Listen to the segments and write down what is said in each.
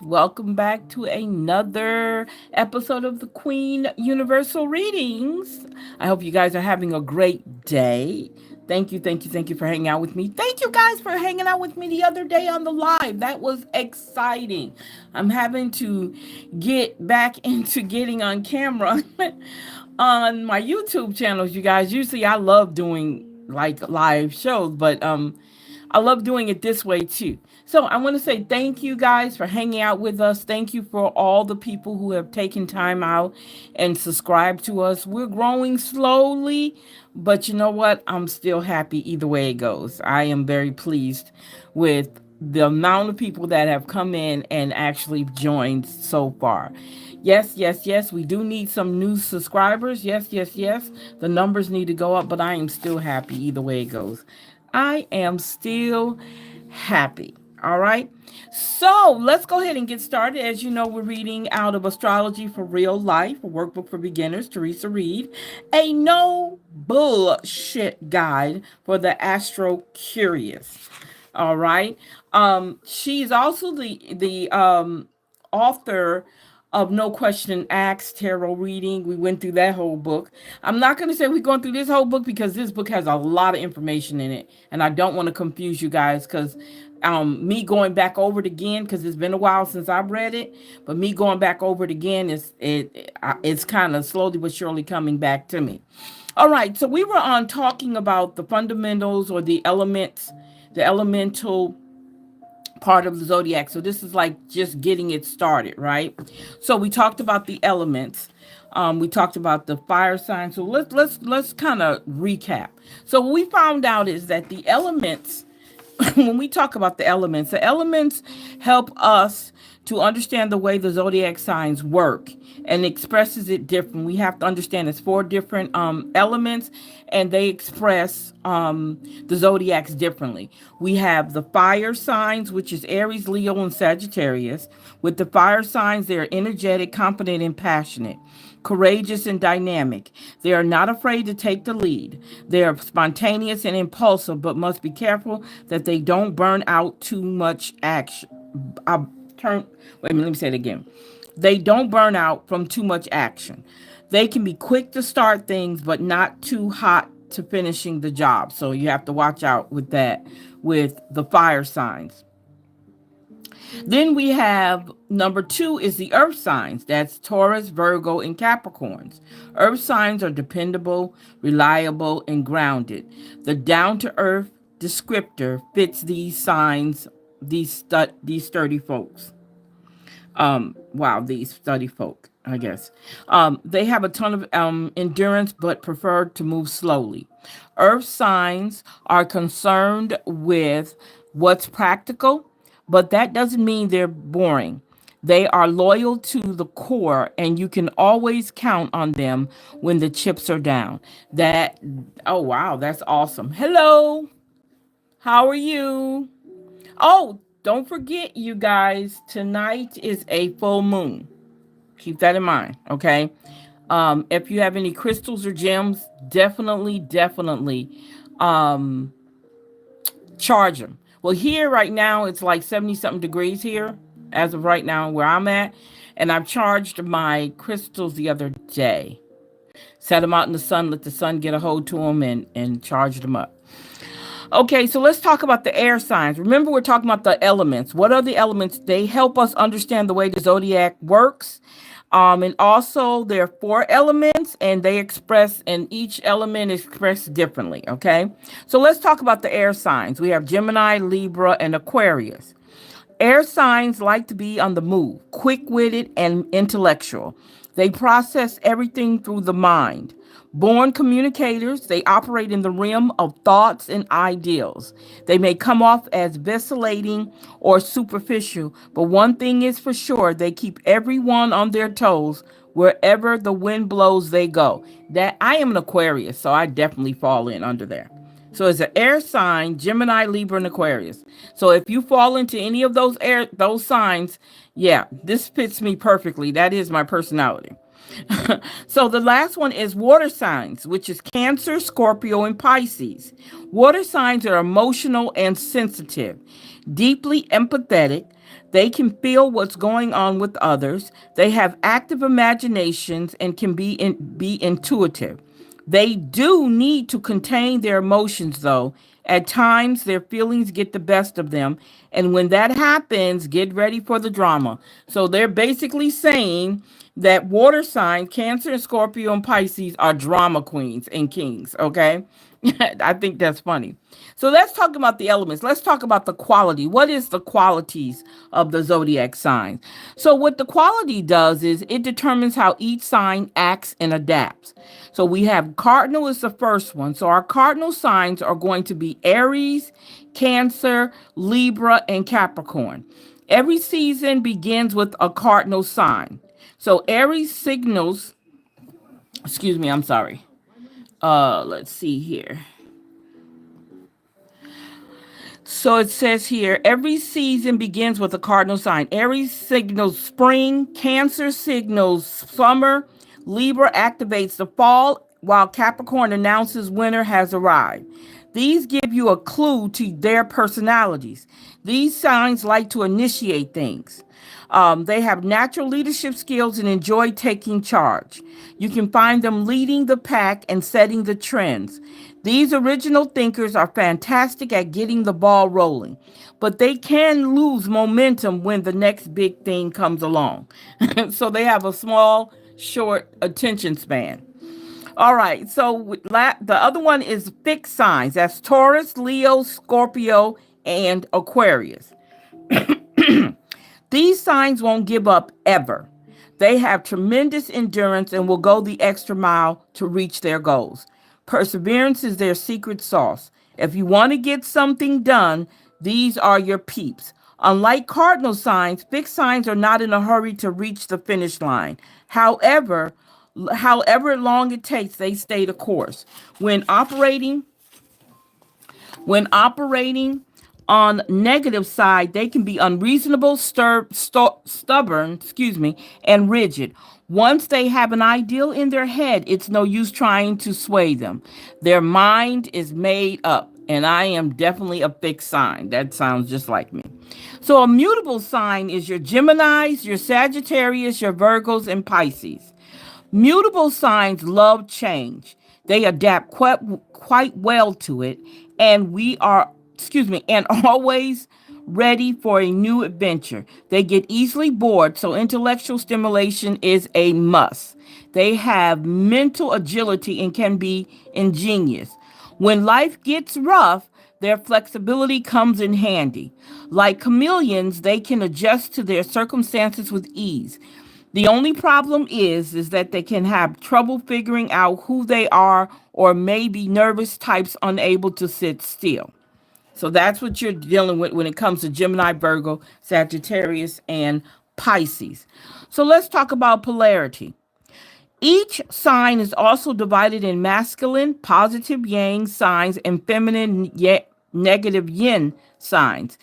Welcome back to another episode of the Queen Universal Readings. I hope you guys are having a great day. Thank you for hanging out with me. Thank you guys for hanging out with me the other day on the live. That was exciting. I'm having to get back into getting on camera on my YouTube channels, you guys. Usually I love doing like live shows, but I love doing it this way too. So I want to say thank you guys for hanging out with us. Thank you for all the people who have taken time out and subscribed to us. We're growing slowly, but you know what? I'm still happy either way it goes. I am very pleased with the amount of people that have come in and actually joined so far. Yes, we do need some new subscribers. Yes. The numbers need to go up, but I am still happy either way it goes. I am still happy. All right. So let's go ahead and get started. As you know, we're reading out of Astrology for Real Life, a workbook for beginners, Theresa Reed, a no bullshit guide for the astro curious. All right. She's also the author of No Question Asked Tarot Reading. We went through that whole book. I'm not going to say we're going through this whole book because this book has a lot of information in it, and I don't want to confuse you guys because me going back over it again, because it's been a while since I've read it, but me going back over it again it's kind of slowly but surely coming back to me. All right, so we were on talking about the fundamentals or the elements, the elemental part of the zodiac. So this is like just getting it started, right? So we talked about the elements. We talked about the fire sign. So let's kind of recap. So what we found out is that the elements, when we talk about the elements help us to understand the way the zodiac signs work and expresses it different. We have to understand it's four different elements, and they express the zodiacs differently. We have the fire signs, which is Aries, Leo, and Sagittarius. With the fire signs, they are energetic, confident, and passionate, courageous and dynamic. They are not afraid to take the lead. They are spontaneous and impulsive, but must be careful that they don't burn out too much action. Let me say it again. They don't burn out from too much action. They can be quick to start things, but not too hot to finishing the job. So you have to watch out with that with the fire signs. Then we have number 2 is the earth signs. That's Taurus, Virgo, and Capricorns. Earth signs are dependable, reliable, and grounded. The down-to-earth descriptor fits these signs, these sturdy folks. These sturdy folk, I guess. They have a ton of endurance, but prefer to move slowly. Earth signs are concerned with what's practical, but that doesn't mean they're boring. They are loyal to the core, and you can always count on them when the chips are down. Oh wow, that's awesome. Hello, how are you? Oh, don't forget, you guys, tonight is a full moon. Keep that in mind, okay? If you have any crystals or gems, definitely um, charge them. Well, here right now, it's like 70 something degrees here, as of right now, where I'm at. And I've charged my crystals the other day. Set them out in the sun, let the sun get a hold to them, and charge them up. Okay, so let's talk about the air signs. Remember, we're talking about the elements. What are the elements? They help us understand the way the zodiac works. And also, there are 4 elements, and and each element is expressed differently. Okay, so let's talk about the air signs. We have Gemini, Libra, and Aquarius. Air signs like to be on the move, quick-witted and intellectual. They process everything through the mind. Born communicators, they operate in the realm of thoughts and ideals. They may come off as vacillating or superficial, but one thing is for sure, they keep everyone on their toes. Wherever the wind blows, they go. That I am an Aquarius, so I definitely fall in under there. So it's an air sign, Gemini, Libra, and Aquarius. So if you fall into any of those signs, yeah, this fits me perfectly. That is my personality. So the last one is water signs, which is Cancer, Scorpio, and Pisces. Water signs are emotional and sensitive, deeply empathetic. They can feel what's going on with others. They have active imaginations and can be intuitive. They do need to contain their emotions, though. At times, their feelings get the best of them. And when that happens, get ready for the drama. So they're basically saying that water signs, Cancer and Scorpio and Pisces, are drama queens and kings, okay? I think that's funny. So let's talk about the elements. Let's talk about the quality. What is the qualities of the zodiac signs? So what the quality does is it determines how each sign acts and adapts. So we have cardinal is the first one. So our cardinal signs are going to be Aries, Cancer, Libra, and Capricorn. Every season begins with a cardinal sign. So Aries signals, excuse me, I'm sorry. Let's see here. So it says here, every season begins with a cardinal sign. Aries signals spring, Cancer signals summer, Libra activates the fall, while Capricorn announces winter has arrived. These give you a clue to their personalities. These signs like to initiate things. They have natural leadership skills and enjoy taking charge. You can find them leading the pack and setting the trends. These original thinkers are fantastic at getting the ball rolling, but they can lose momentum when the next big thing comes along. So they have a small, short attention span. All right, so the other one is fixed signs. That's Taurus, Leo, Scorpio, and Aquarius. These signs won't give up ever. They have tremendous endurance and will go the extra mile to reach their goals. Perseverance is their secret sauce. If you want to get something done, these are your peeps. Unlike cardinal signs, fixed signs are not in a hurry to reach the finish line. However long it takes, they stay the course. When operating on negative side, they can be unreasonable, stubborn, and rigid. Once they have an ideal in their head, it's no use trying to sway them. Their mind is made up, and I am definitely a fixed sign. That sounds just like me. So a mutable sign is your Geminis, your Sagittarius, your Virgos, and Pisces. Mutable signs love change. They adapt quite well to it, and and always ready for a new adventure. They get easily bored, so intellectual stimulation is a must. They have mental agility and can be ingenious. When life gets rough, their flexibility comes in handy. Like chameleons, they can adjust to their circumstances with ease. The only problem is that they can have trouble figuring out who they are or maybe nervous types unable to sit still. So that's what you're dealing with when it comes to Gemini, Virgo, Sagittarius, and Pisces. So let's talk about polarity. Each sign is also divided in masculine, positive yang signs and feminine, negative yin signs.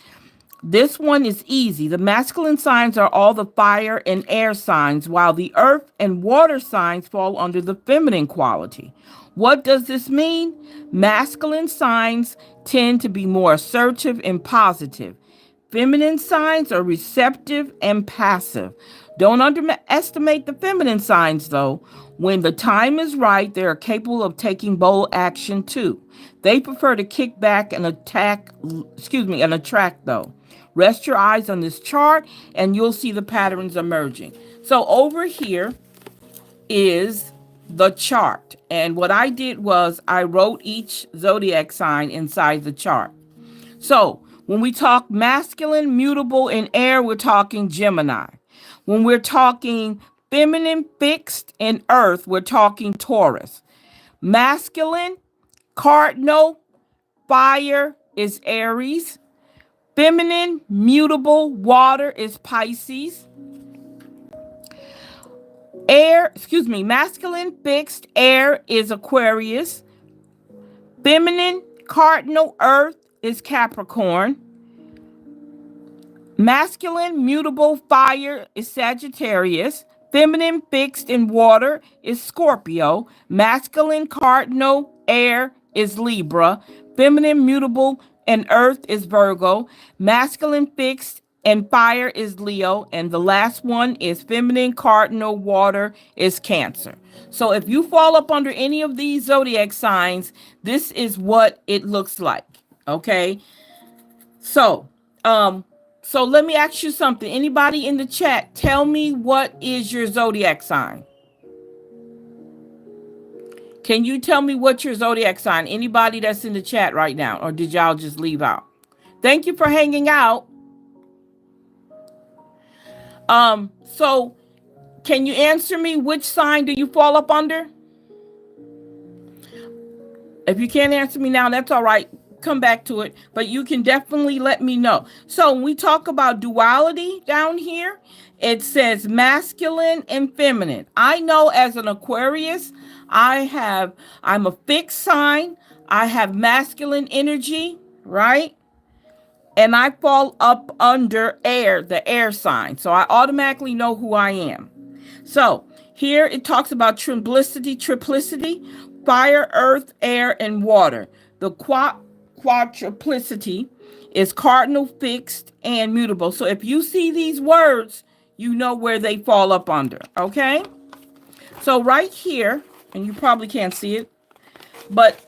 This one is easy. The masculine signs are all the fire and air signs, while the earth and water signs fall under the feminine quality. What does this mean? Masculine signs tend to be more assertive and positive. Feminine signs are receptive and passive. Don't underestimate the feminine signs, though. When the time is right, they are capable of taking bold action too. They prefer to kick back and attract, though. Rest your eyes on this chart and you'll see the patterns emerging. So over here is the chart. And what I did was I wrote each zodiac sign inside the chart. So when we talk masculine, mutable, and air, we're talking Gemini. When we're talking feminine, fixed, and earth, we're talking Taurus. Masculine, cardinal, fire is Aries. Feminine, mutable, water is Pisces. Masculine, fixed, air is Aquarius. Feminine, cardinal, earth is Capricorn. Masculine, mutable, fire is Sagittarius. Feminine, fixed, and water is Scorpio. Masculine, cardinal, air is Libra. Feminine, mutable, and earth is Virgo. Masculine, fixed, and fire is Leo, and the last one is feminine, cardinal, water is Cancer. So if you fall up under any of these zodiac signs, this is what it looks like. Okay. So, so let me ask you something. Anybody in the chat, tell me what is your zodiac sign? Can you tell me what's your zodiac sign? Anybody that's in the chat right now, or did y'all just leave out? Thank you for hanging out. So can you answer me which sign do you fall up under? If you can't answer me now, that's all right. Come back to it, but you can definitely let me know. So when we talk about duality down here, it says masculine and feminine. I know as an Aquarius, I'm a fixed sign. I have masculine energy, right? And I fall up under air, the air sign. So I automatically know who I am. So here it talks about triplicity, fire, earth, air, and water. The quadruplicity is cardinal, fixed, and mutable. So if you see these words, you know where they fall up under, okay? So right here, and you probably can't see it, but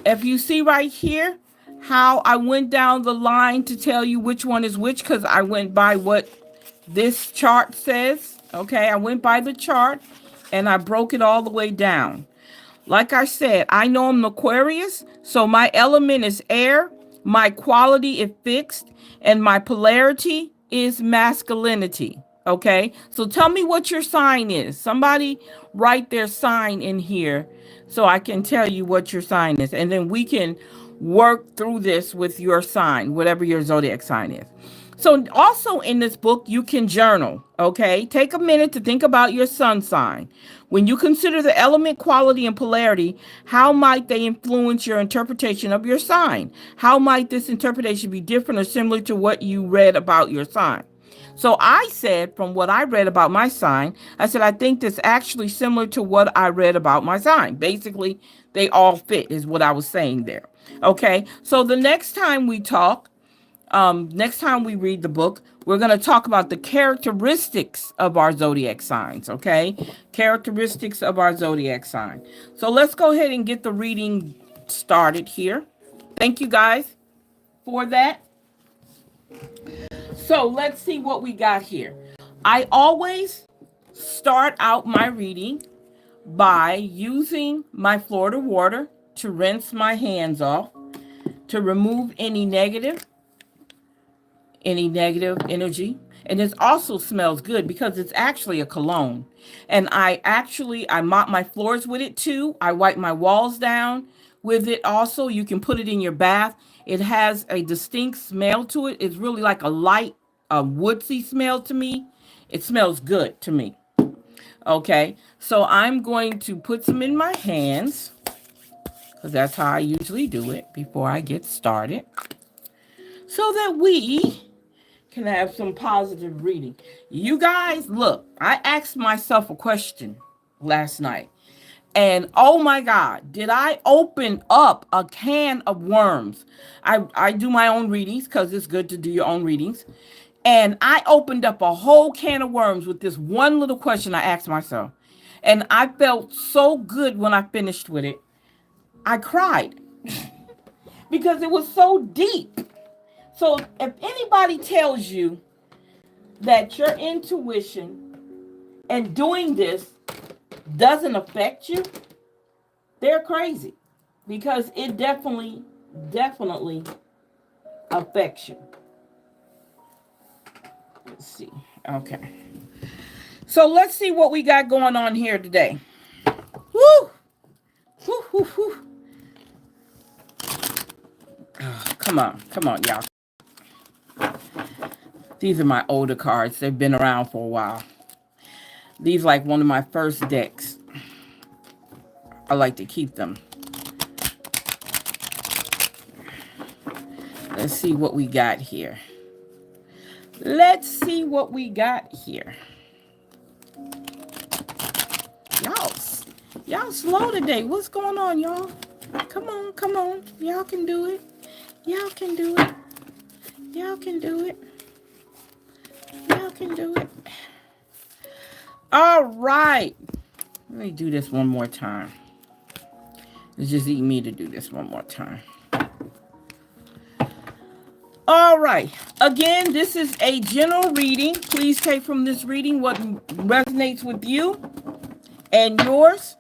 if you see right here, how I went down the line to tell you which one is which, because I went by what this chart says. Okay, I went by the chart and I broke it all the way down. Like I said, I know I'm Aquarius, so my element is air, my quality is fixed, and my polarity is masculinity. Okay, so tell me what your sign is. Somebody write their sign in here so I can tell you what your sign is, and then we can work through this with your sign, whatever your zodiac sign is. So also in this book, you can journal, okay? Take a minute to think about your sun sign. When you consider the element, quality, and polarity, how might they influence your interpretation of your sign? How might this interpretation be different or similar to what you read about your sign? So I said, from what I read about my sign, I said, I think this actually similar to what I read about my sign. Basically, they all fit is what I was saying there. Okay, so the next time we talk, next time we read the book, we're going to talk about the characteristics of our zodiac signs, okay? Characteristics of our zodiac sign. So let's go ahead and get the reading started here. Thank you guys for that. So let's see what we got here. I always start out my reading by using my Florida water to rinse my hands off, to remove any negative energy. And it also smells good because it's actually a cologne. And I mop my floors with it too. I wipe my walls down with it also. You can put it in your bath. It has a distinct smell to it. It's really like a light, woodsy smell to me. It smells good to me. Okay, so I'm going to put some in my hands because that's how I usually do it before I get started, so that we can have some positive reading. You guys, look, I asked myself a question last night, and oh my God, did I open up a can of worms? I do my own readings because it's good to do your own readings. And I opened up a whole can of worms with this one little question I asked myself. And I felt so good when I finished with it. I cried because it was so deep. So if anybody tells you that your intuition and doing this doesn't affect you, they're crazy, because it definitely affects you. Let's see. Okay. So let's see what we got going on here today. Woo! Woo, woo, woo. Oh, come on, y'all. These are my older cards. They've been around for a while. These are like one of my first decks. I like to keep them. Let's see what we got here. Let's see what we got here. Y'all slow today. What's going on, y'all? Come on. Y'all can do it. Y'all can do it. can do it. All right. Let me do this one more time. It's just eating me to do this one more time. All right. Again, this is a general reading. Please take from this reading what resonates with you and yours.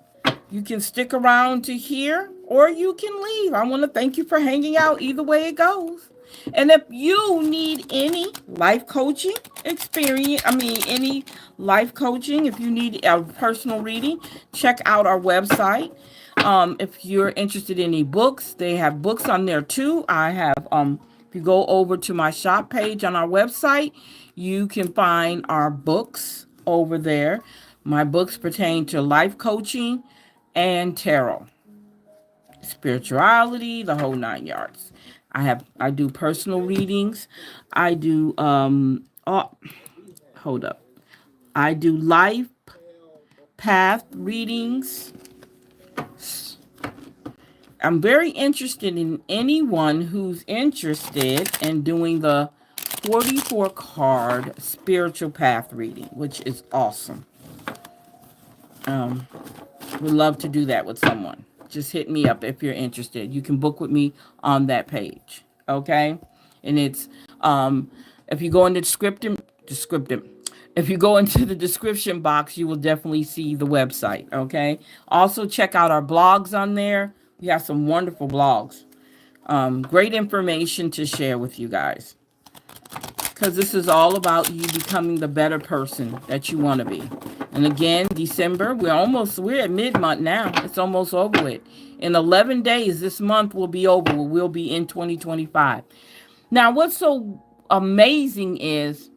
You can stick around to hear or you can leave. I want to thank you for hanging out either way it goes. And if you need any life coaching any life coaching, if you need a personal reading, check out our website. If you're interested in any books, they have books on there too. I have, if you go over to my shop page on our website, you can find our books over there. My books pertain to life coaching and tarot, spirituality, the whole 9 yards. I do personal readings. I do hold up. I do life path readings. I'm very interested in anyone who's interested in doing the 44 card spiritual path reading, which is awesome. Would love to do that with someone. Just hit me up if you're interested. You can book with me on that page. Okay? And it's if you go in the descriptive if you go into the description box, you will definitely see the website. Okay? Also check out our blogs on there. We have some wonderful blogs. Great information to share with you guys. Because this is all about you becoming the better person that you want to be. And again, December, we're at mid-month now. It's almost over with. In 11 days, this month will be over. We'll be in 2025. Now, what's so amazing is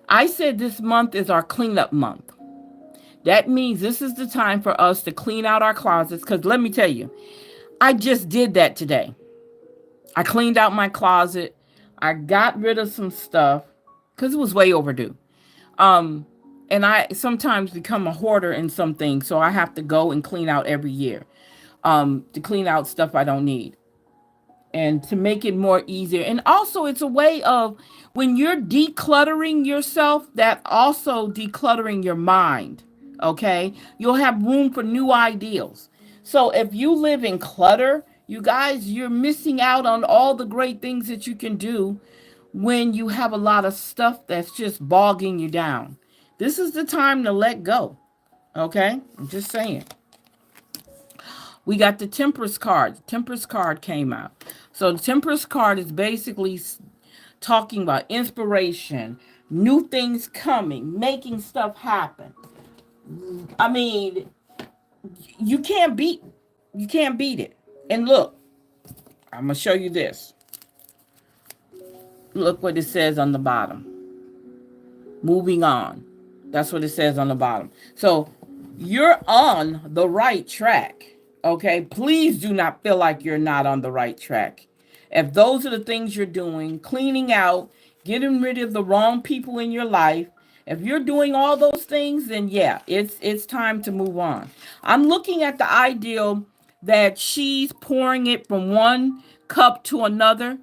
I said this month is our cleanup month. That means this is the time for us to clean out our closets. Because let me tell you, I just did that today. I cleaned out my closet. I got rid of some stuff because it was way overdue. And I sometimes become a hoarder in some things, so I have to go and clean out every year to clean out stuff I don't need and to make it more easier. And also, it's a way of when you're decluttering yourself, that also decluttering your mind. Okay, you'll have room for new ideas. So if you live in clutter, you guys, you're missing out on all the great things that you can do when you have a lot of stuff that's just bogging you down. This is the time to let go. Okay? I'm just saying. We got the Temperance card. The Temperance card came out. So the Temperance card is basically talking about inspiration, new things coming, making stuff happen. I mean, you can't beat it. And look, I'm going to show you this. Look what it says on the bottom. Moving on. That's what it says on the bottom. So you're on the right track. Okay. Please do not feel like you're not on the right track. If those are the things you're doing, cleaning out, getting rid of the wrong people in your life, if you're doing all those things, then yeah, it's time to move on. I'm looking at the ideal that she's pouring it from one cup to another.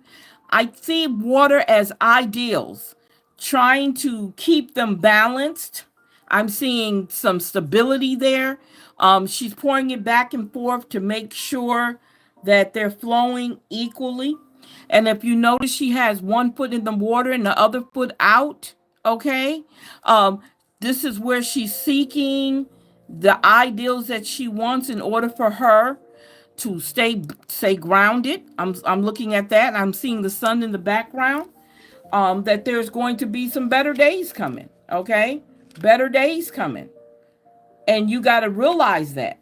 I see water as ideals, trying to keep them balanced. I'm seeing some stability there. She's pouring it back and forth to make sure that they're flowing equally. And if you notice, she has one foot in the water and the other foot out. Okay. This is where she's seeking the ideals that she wants in order for her to stay grounded. I'm looking at that. I'm seeing the sun in the background. That there's going to be some better days coming. Okay, better days coming, and you got to realize that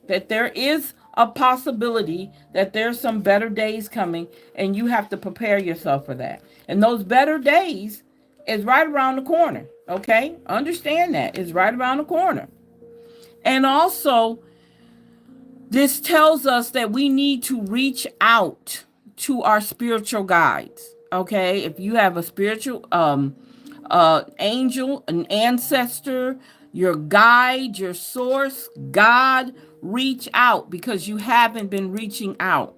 there is a possibility that there's some better days coming, and you have to prepare yourself for that. And those better days is right around the corner. Okay, understand that it's right around the corner, and also this tells us that we need to reach out to our spiritual guides. Okay, if you have a spiritual angel, an ancestor, your guide, your source, God, reach out because you haven't been reaching out.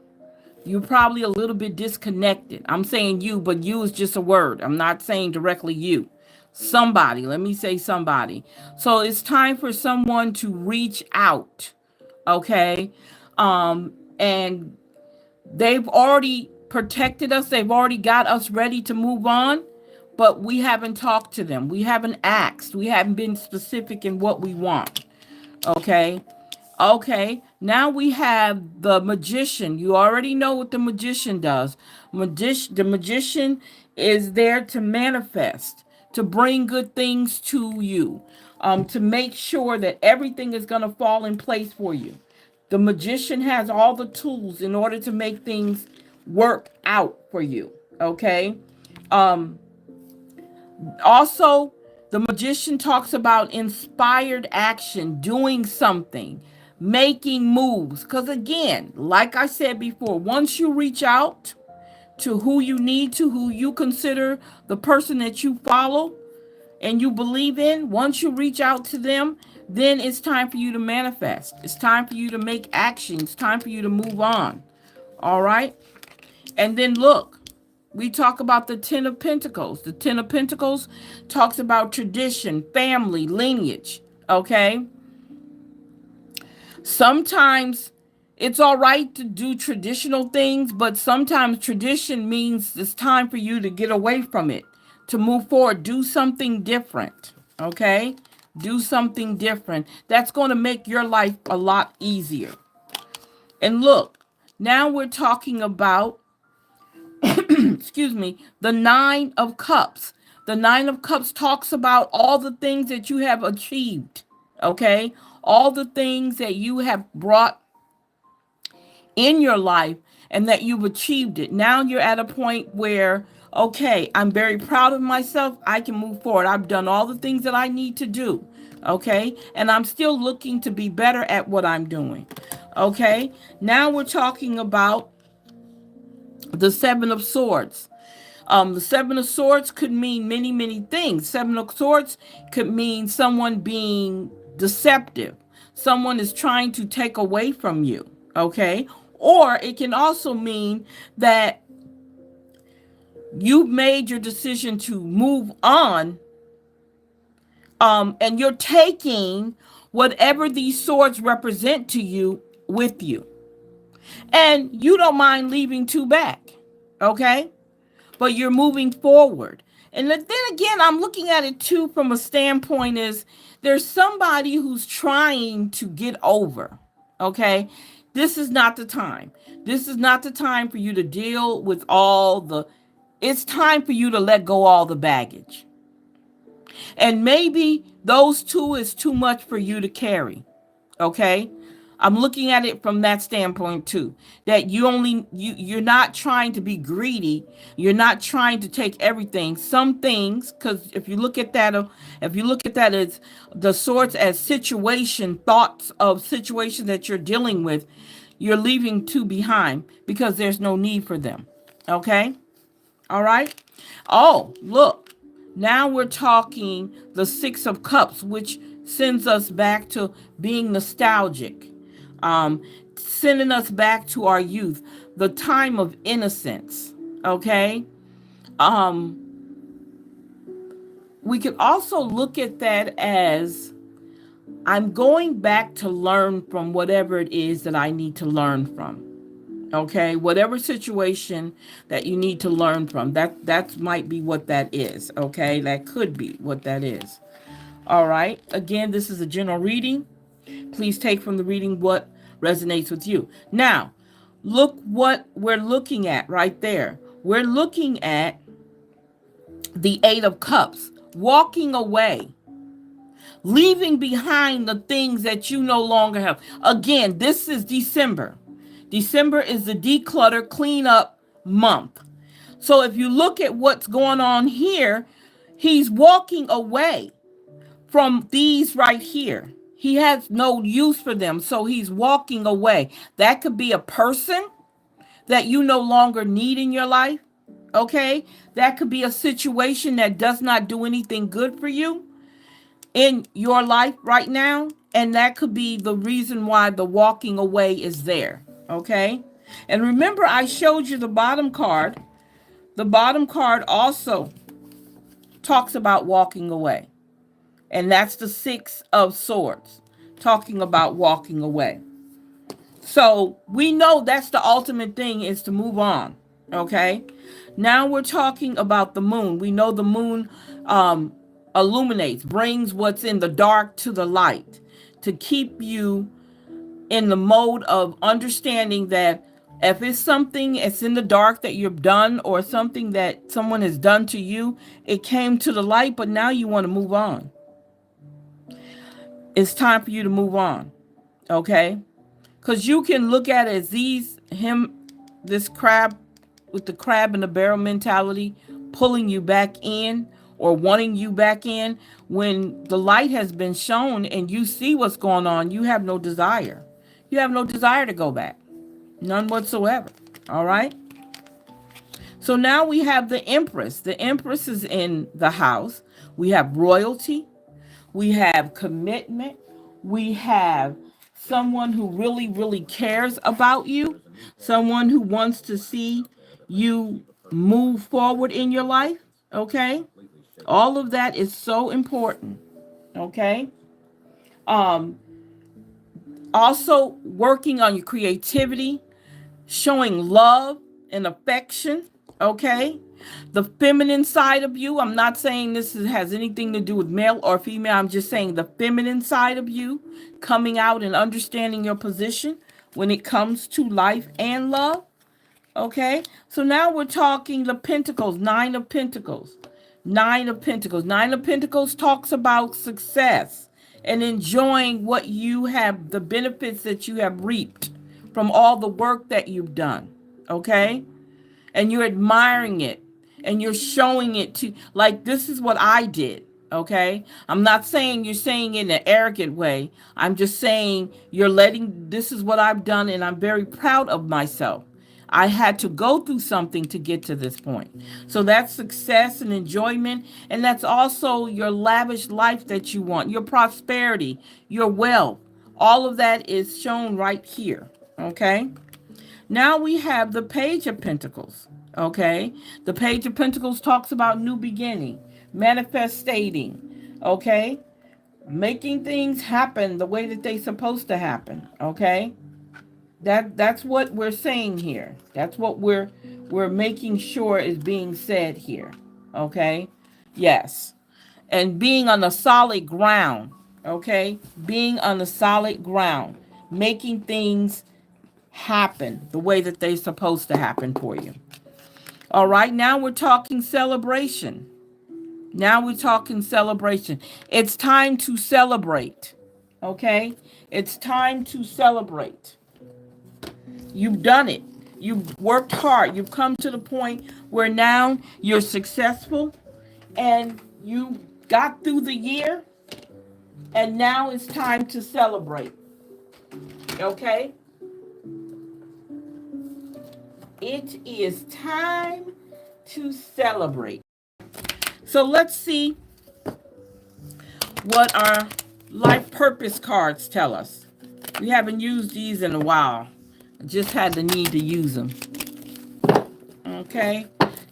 You're probably a little bit disconnected. I'm saying you, but you is just a word. I'm not saying directly you. Somebody, let me say somebody. So it's time for someone to reach out. Okay. And they've already protected us. They've already got us ready to move on, but we haven't talked to them. We haven't asked. We haven't been specific in what we want. Okay. Okay. Now we have the magician. You already know what the magician does. The magician is there to manifest, to bring good things to you, to make sure that everything is going to fall in place for you. The magician has all the tools in order to make things work out for you. Okay. Um, Also, the magician talks about inspired action, doing something, making moves. Because again, like I said before, once you reach out to who you need to, who you consider the person that you follow and you believe in, once you reach out to them, then it's time for you to manifest. It's time for you to make action. It's time for you to move on. All right. And then look, we talk about the Ten of Pentacles. The Ten of Pentacles talks about tradition, family, lineage. Okay. Sometimes it's all right to do traditional things, but sometimes tradition means it's time for you to get away from it, to move forward, do something different. Okay. Do something different. That's going to make your life a lot easier. And look, now we're talking about excuse me, the Nine of Cups. The Nine of Cups talks about all the things that you have achieved, okay? All the things that you have brought in your life and that you've achieved it. Now you're at a point where, okay, I'm very proud of myself. I can move forward. I've done all the things that I need to do, okay? And I'm still looking to be better at what I'm doing, okay? Now we're talking about the Seven of Swords. The Seven of Swords could mean many, many things. Seven of Swords could mean someone being deceptive. Someone is trying to take away from you, okay? Or it can also mean that you've made your decision to move on, and you're taking whatever these swords represent to you with you. And you don't mind leaving two back, okay? But you're moving forward. And then again, I'm looking at it too from a standpoint is there's somebody who's trying to get over. Okay. This is not the time. This is not the time for you to deal with it's time for you to let go all the baggage. And maybe those two is too much for you to carry. Okay. I'm looking at it from that standpoint too. That you're not trying to be greedy. You're not trying to take everything. Some things, because if you look at that as the sorts as situation, thoughts of situations that you're dealing with, you're leaving two behind because there's no need for them. Okay? All right? Oh, look. Now we're talking the Six of Cups, which sends us back to being nostalgic, sending us back to our youth, the time of innocence. Okay. We could also look at that as I'm going back to learn from whatever it is that I need to learn from. Okay, whatever situation that you need to learn from, that might be what that is. Okay, that could be what that is. All right. Again, this is a general reading. Please take from the reading what resonates with you. Now, look what we're looking at right there. We're looking at the Eight of Cups, walking away, leaving behind the things that you no longer have. Again, this is December. December is the declutter, clean up month. So if you look at what's going on here, he's walking away from these right here. He has no use for them, so he's walking away. That could be a person that you no longer need in your life, okay? That could be a situation that does not do anything good for you in your life right now, and that could be the reason why the walking away is there, okay? And remember, I showed you the bottom card. The bottom card also talks about walking away. And that's the Six of Swords, talking about walking away. So we know that's the ultimate thing, is to move on. Okay. Now we're talking about the moon. We know the moon illuminates, brings what's in the dark to the light, to keep you in the mode of understanding that if it's something that's in the dark that you've done, or something that someone has done to you, it came to the light, but now you want to move on. It's time for you to move on. Okay. Because you can look at it as this crab with the crab in the barrel mentality, pulling you back in or wanting you back in. When the light has been shown and you see what's going on, you have no desire. You have no desire to go back. None whatsoever. All right. So now we have the Empress. The Empress is in the house. We have royalty. We have commitment. We have someone who really, really cares about you. Someone who wants to see you move forward in your life. Okay. All of that is so important. Okay. Um, Also working on your creativity, showing love and affection. Okay. The feminine side of you, I'm not saying has anything to do with male or female. I'm just saying the feminine side of you coming out and understanding your position when it comes to life and love. Okay. So now we're talking the Pentacles, Nine of Pentacles. Nine of Pentacles. Nine of Pentacles talks about success and enjoying what you have, the benefits that you have reaped from all the work that you've done. Okay. And you're admiring it and you're showing it to, like, this is what I did. Okay. I'm not saying you're saying it in an arrogant way. I'm just saying this is what I've done, and I'm very proud of myself. I had to go through something to get to this point. So that's success and enjoyment. And that's also your lavish life that you want, your prosperity, your wealth. All of that is shown right here. Okay. Now we have the Page of Pentacles. Okay. The Page of Pentacles talks about new beginning, manifesting. Okay. Making things happen the way that they're supposed to happen. Okay. That's what we're saying here. That's what we're making sure is being said here. Okay? Yes. And being on a solid ground. Okay? Being on a solid ground. Making things happen the way that they're supposed to happen for you. All right, now we're talking celebration. Now we're talking celebration. It's time to celebrate. Okay? It's time to celebrate. You've done it. You've worked hard. You've come to the point where now you're successful and you got through the year, and now it's time to celebrate. Okay? It is time to celebrate. So let's see what our life purpose cards tell us. We haven't used these in a while. Just had the need to use them. Okay?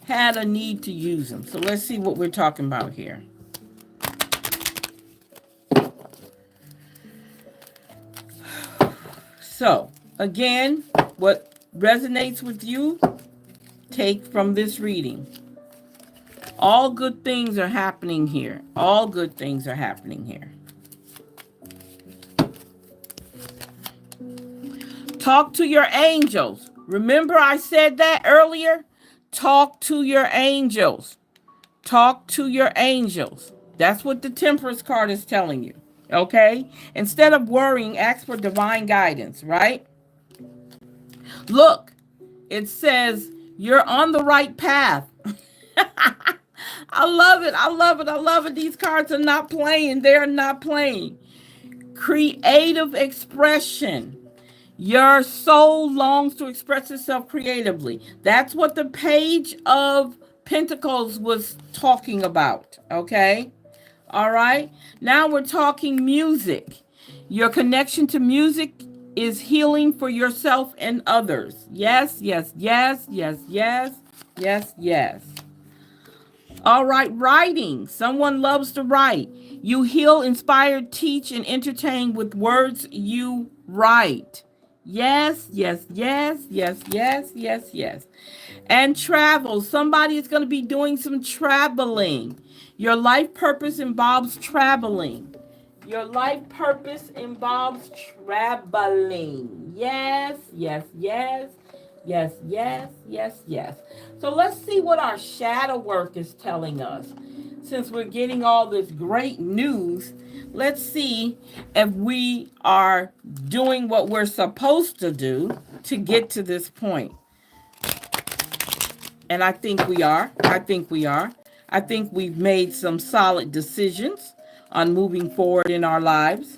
Had a need to use them. So let's see what we're talking about here. So, again, what resonates with you, take from this reading. All good things are happening here. All good things are happening here. Talk to your angels. Remember I said that earlier? Talk to your angels. Talk to your angels. That's what the Temperance card is telling you. Okay? Instead of worrying, ask for divine guidance, right? Look, it says you're on the right path. I love it. I love it. I love it. These cards are not playing. They're not playing. Creative expression. Your soul longs to express itself creatively. That's what the Page of Pentacles was talking about. Okay? All right? Now we're talking music. Your connection to music is healing for yourself and others. Yes, yes, yes, yes, yes, yes, yes. All right, writing. Someone loves to write. You heal, inspire, teach, and entertain with words you write. Yes, yes, yes, yes, yes, yes, yes. And travel. Somebody is going to be doing some traveling. Your life purpose involves traveling. Your life purpose involves traveling. Yes, yes, yes, yes, yes, yes, yes. So let's see what our shadow work is telling us. Since we're getting all this great news, let's see if we are doing what we're supposed to do to get to this point. And I think we are. I think we are. I think we've made some solid decisions on moving forward in our lives.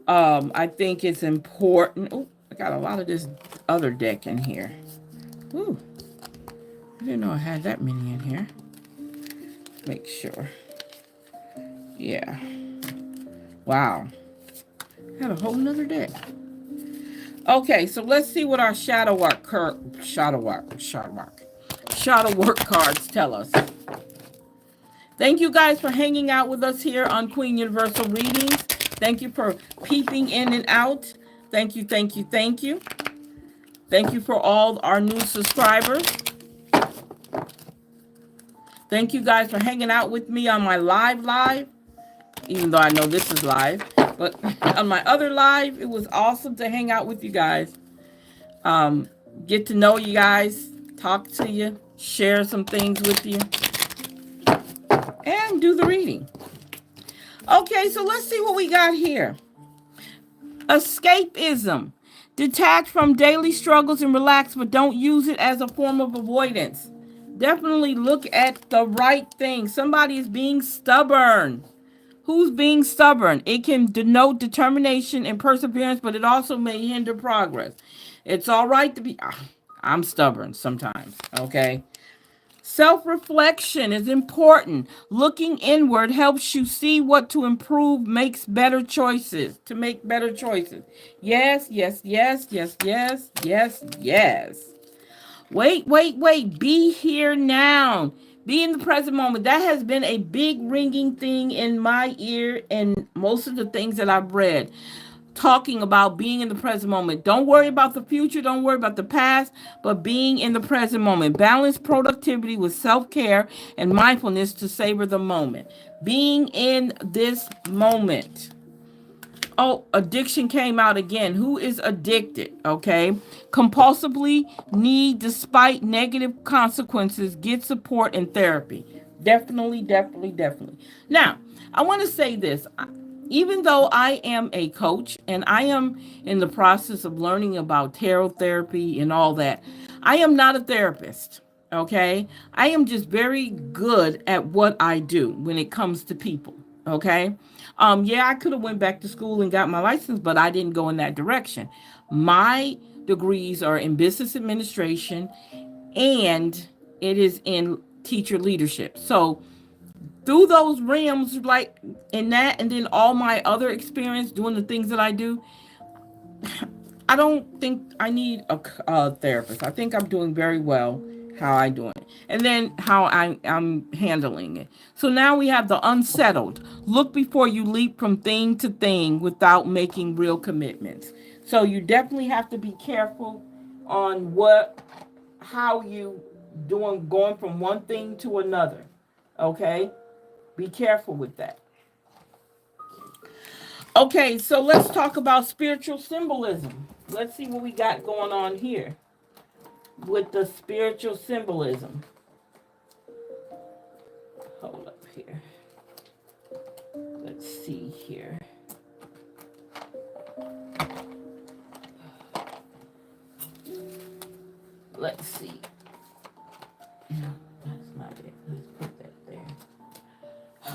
I think it's important. Oh, I got a lot of this other deck in here. Ooh, I didn't know I had that many in here. Make sure. Yeah. Wow. Had a whole nother deck. Okay, so let's see what our shadow work cards tell us. Thank you guys for hanging out with us here on Queen Universal Readings. Thank you for peeping in and out. Thank you, thank you, thank you. Thank you for all our new subscribers. Thank you guys for hanging out with me on my live, even though I know this is live. But on my other live, it was awesome to hang out with you guys. Get to know you guys, talk to you, share some things with you, and do the reading. Okay, so let's see what we got here. Escapism. Detach from daily struggles and relax, but don't use it as a form of avoidance. Definitely look at the right thing. Somebody is being stubborn. Who's being stubborn? It can denote determination and perseverance, but it also may hinder progress. It's all right to be... I'm stubborn sometimes, okay? Self-reflection is important. Looking inward helps you see what to improve, makes better choices, to make better choices. Yes, yes, yes, yes, yes, yes, yes. Wait. Be here now. Be in the present moment. That has been a big ringing thing in my ear and most of the things that I've read. Talking about being in the present moment. Don't worry about the future. Don't worry about the past, but being in the present moment. Balance productivity with self-care and mindfulness to savor the moment. Being in this moment. Oh, addiction came out again. Who is addicted? Okay. Compulsively need, despite negative consequences, get support and therapy. Definitely, definitely, definitely. Now, I want to say this. Even though I am a coach and I am in the process of learning about tarot therapy and all that, I am not a therapist. Okay. I am just very good at what I do when it comes to people. Okay. Yeah, I could have went back to school and got my license, but I didn't go in that direction. My degrees are in business administration and it is in teacher leadership. So through those realms, like in that, and then all my other experience doing the things that I do, I don't think I need a therapist. I think I'm doing very well how I doing it, and then how I'm handling it. So now we have the unsettled. Look before you leap from thing to thing without making real commitments. So you definitely have to be careful on how you doing, going from one thing to another. Okay, be careful with that. Okay, so let's talk about spiritual symbolism. Let's see what we got going on here with the spiritual symbolism. Hold up here. Let's see here. Let's see. No, that's not it. Let's put that there.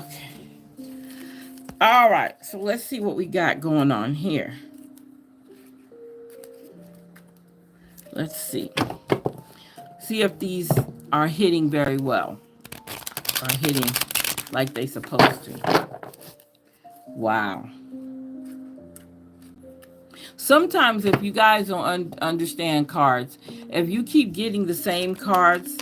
Okay. All right, so let's see what we got going on here. Let's see. See if these are hitting very well. Are hitting like they supposed to. Wow. Sometimes if you guys don't understand cards, if you keep getting the same cards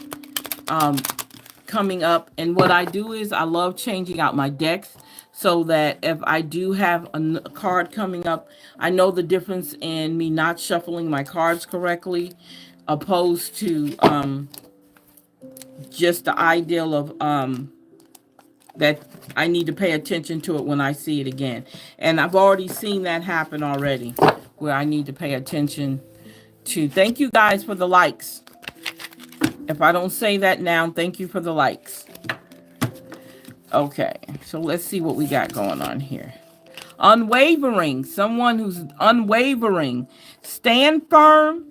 coming up. And what I do is I love changing out my decks so that if I do have a card coming up, I know the difference in me not shuffling my cards correctly opposed to just the ideal of that I need to pay attention to it when I see it again. And I've already seen that happen already where I need to pay attention to. Thank you guys for the likes. If I don't say that now, thank you for the likes. Okay, so let's see what we got going on here. Unwavering, someone who's unwavering. Stand firm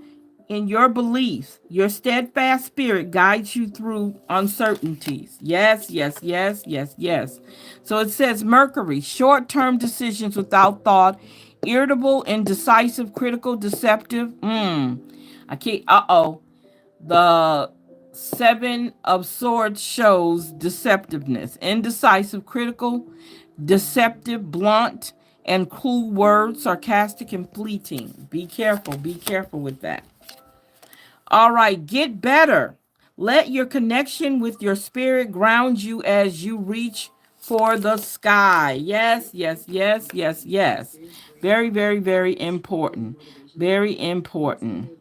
in your beliefs. Your steadfast spirit guides you through uncertainties. Yes, yes, yes, yes, yes. So it says Mercury, short-term decisions without thought, irritable, indecisive, critical, deceptive. I can't, The Seven of Swords shows deceptiveness, indecisive, critical, deceptive, blunt, and cruel words, sarcastic and fleeting. Be careful with that. All right, get better. Let your connection with your spirit ground you as you reach for the sky. Yes, yes, yes, yes, yes. Very, very, very important. Very important.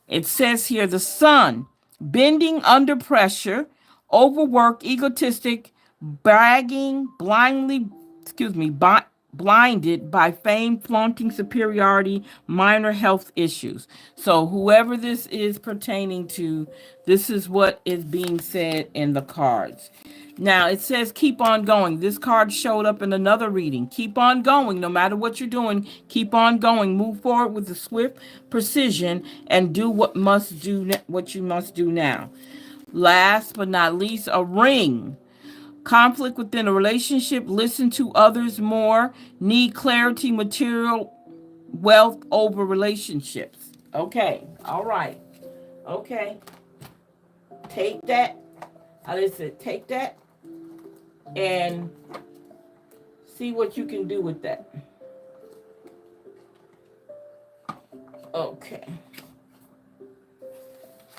It says here the sun, bending under pressure, overworked, egotistic, bragging, blinded by fame, flaunting superiority, minor health issues. So whoever this is pertaining to, this is what is being said in the cards. Now it says keep on going. This card showed up in another reading. Keep on going. No matter what you're doing, keep on going. Move forward with a swift precision and do what you must do now. Last but not least, a ring. Conflict within a relationship. Listen to others more. Need clarity, material wealth over relationships. Okay. All right. Okay. Take that. Take that and see what you can do with that. Okay.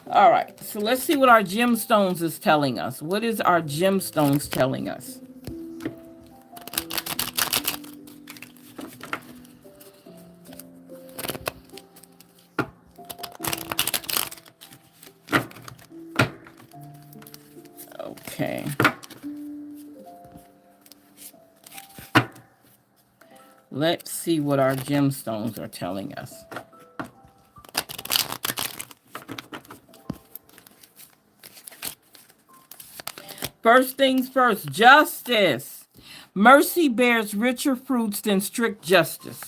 All right. So let's see what our gemstones is telling us. What is our gemstones telling us? Okay. Let's see what our gemstones are telling us. First things first, justice. Mercy bears richer fruits than strict justice.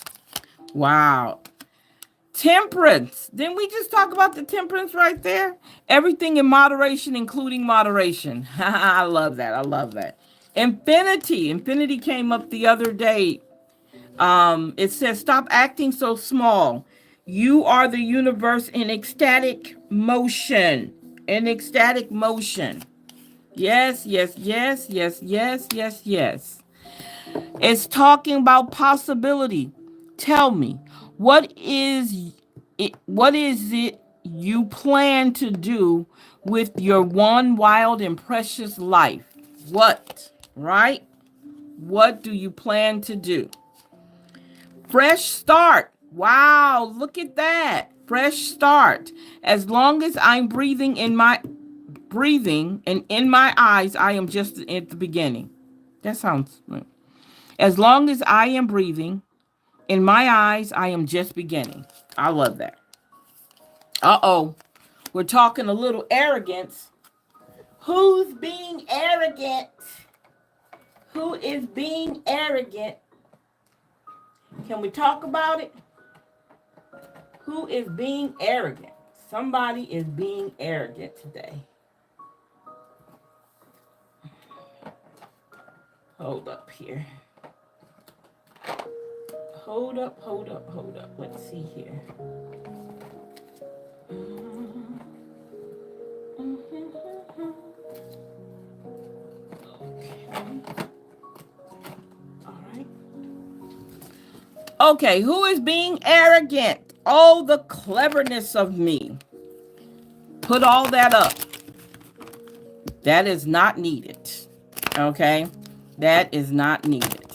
Wow. Temperance. Didn't we just talk about the temperance right there? Everything in moderation, including moderation. I love that. I love that. Infinity. Infinity came up the other day. It says, stop acting so small. You are the universe in ecstatic motion. In ecstatic motion. Yes, yes, yes, yes, yes, yes, yes. It's talking about possibility. Tell me, what is it you plan to do with your one wild and precious life? What? Right? What do you plan to do? Fresh start. Wow, look at that. Fresh start. As long as I'm breathing and in my eyes, I am just at the beginning. That sounds right. As long as I am breathing, in my eyes, I am just beginning. I love that. Uh-oh. We're talking a little arrogance. Who's being arrogant? Who is being arrogant? Can we talk about it? Who is being arrogant? Somebody is being arrogant today. Hold up here. Hold up. Let's see here. Okay, who is being arrogant? Oh, the cleverness of me. Put all that up. That is not needed. Okay? That is not needed.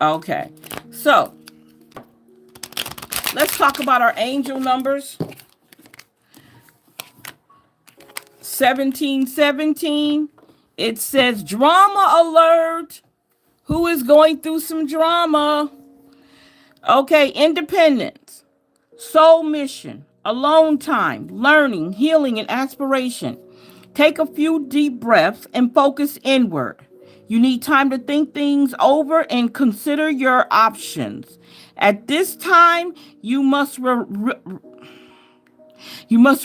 Okay. So, let's talk about our angel numbers. 1717. It says drama alert. Who is going through some drama? Okay, independence, soul mission, alone time, learning, healing, and aspiration. Take a few deep breaths and focus inward. You need time to think things over and consider your options. At this time, you must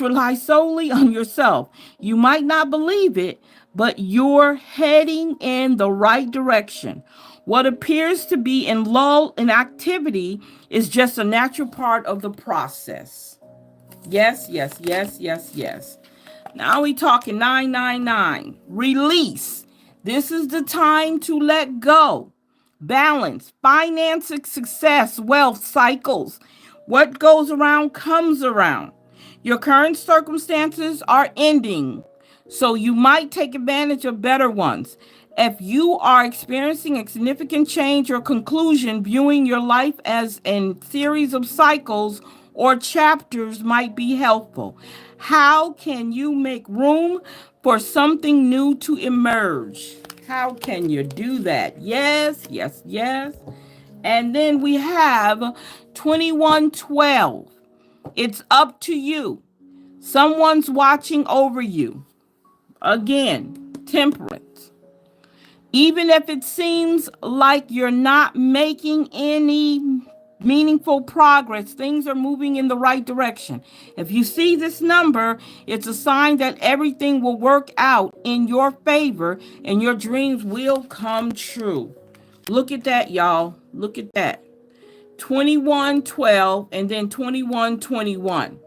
rely solely on yourself. You might not believe it, but you're heading in the right direction. What appears to be in lull in activity is just a natural part of the process. Yes, yes, yes, yes, yes. Now we talking 999. Release. This is the time to let go. Balance, finances, success, wealth, cycles. What goes around comes around. Your current circumstances are ending, so you might take advantage of better ones. If you are experiencing a significant change or conclusion, viewing your life as a series of cycles or chapters might be helpful. How can you make room for something new to emerge? How can you do that? Yes, yes, yes. And then we have 2112. It's up to you. Someone's watching over you. Again, temperance. Even if it seems like you're not making any meaningful progress, things are moving in the right direction. If you see this number, it's a sign that everything will work out in your favor and your dreams will come true. Look at that, y'all. Look at that. 2112 and then 2121.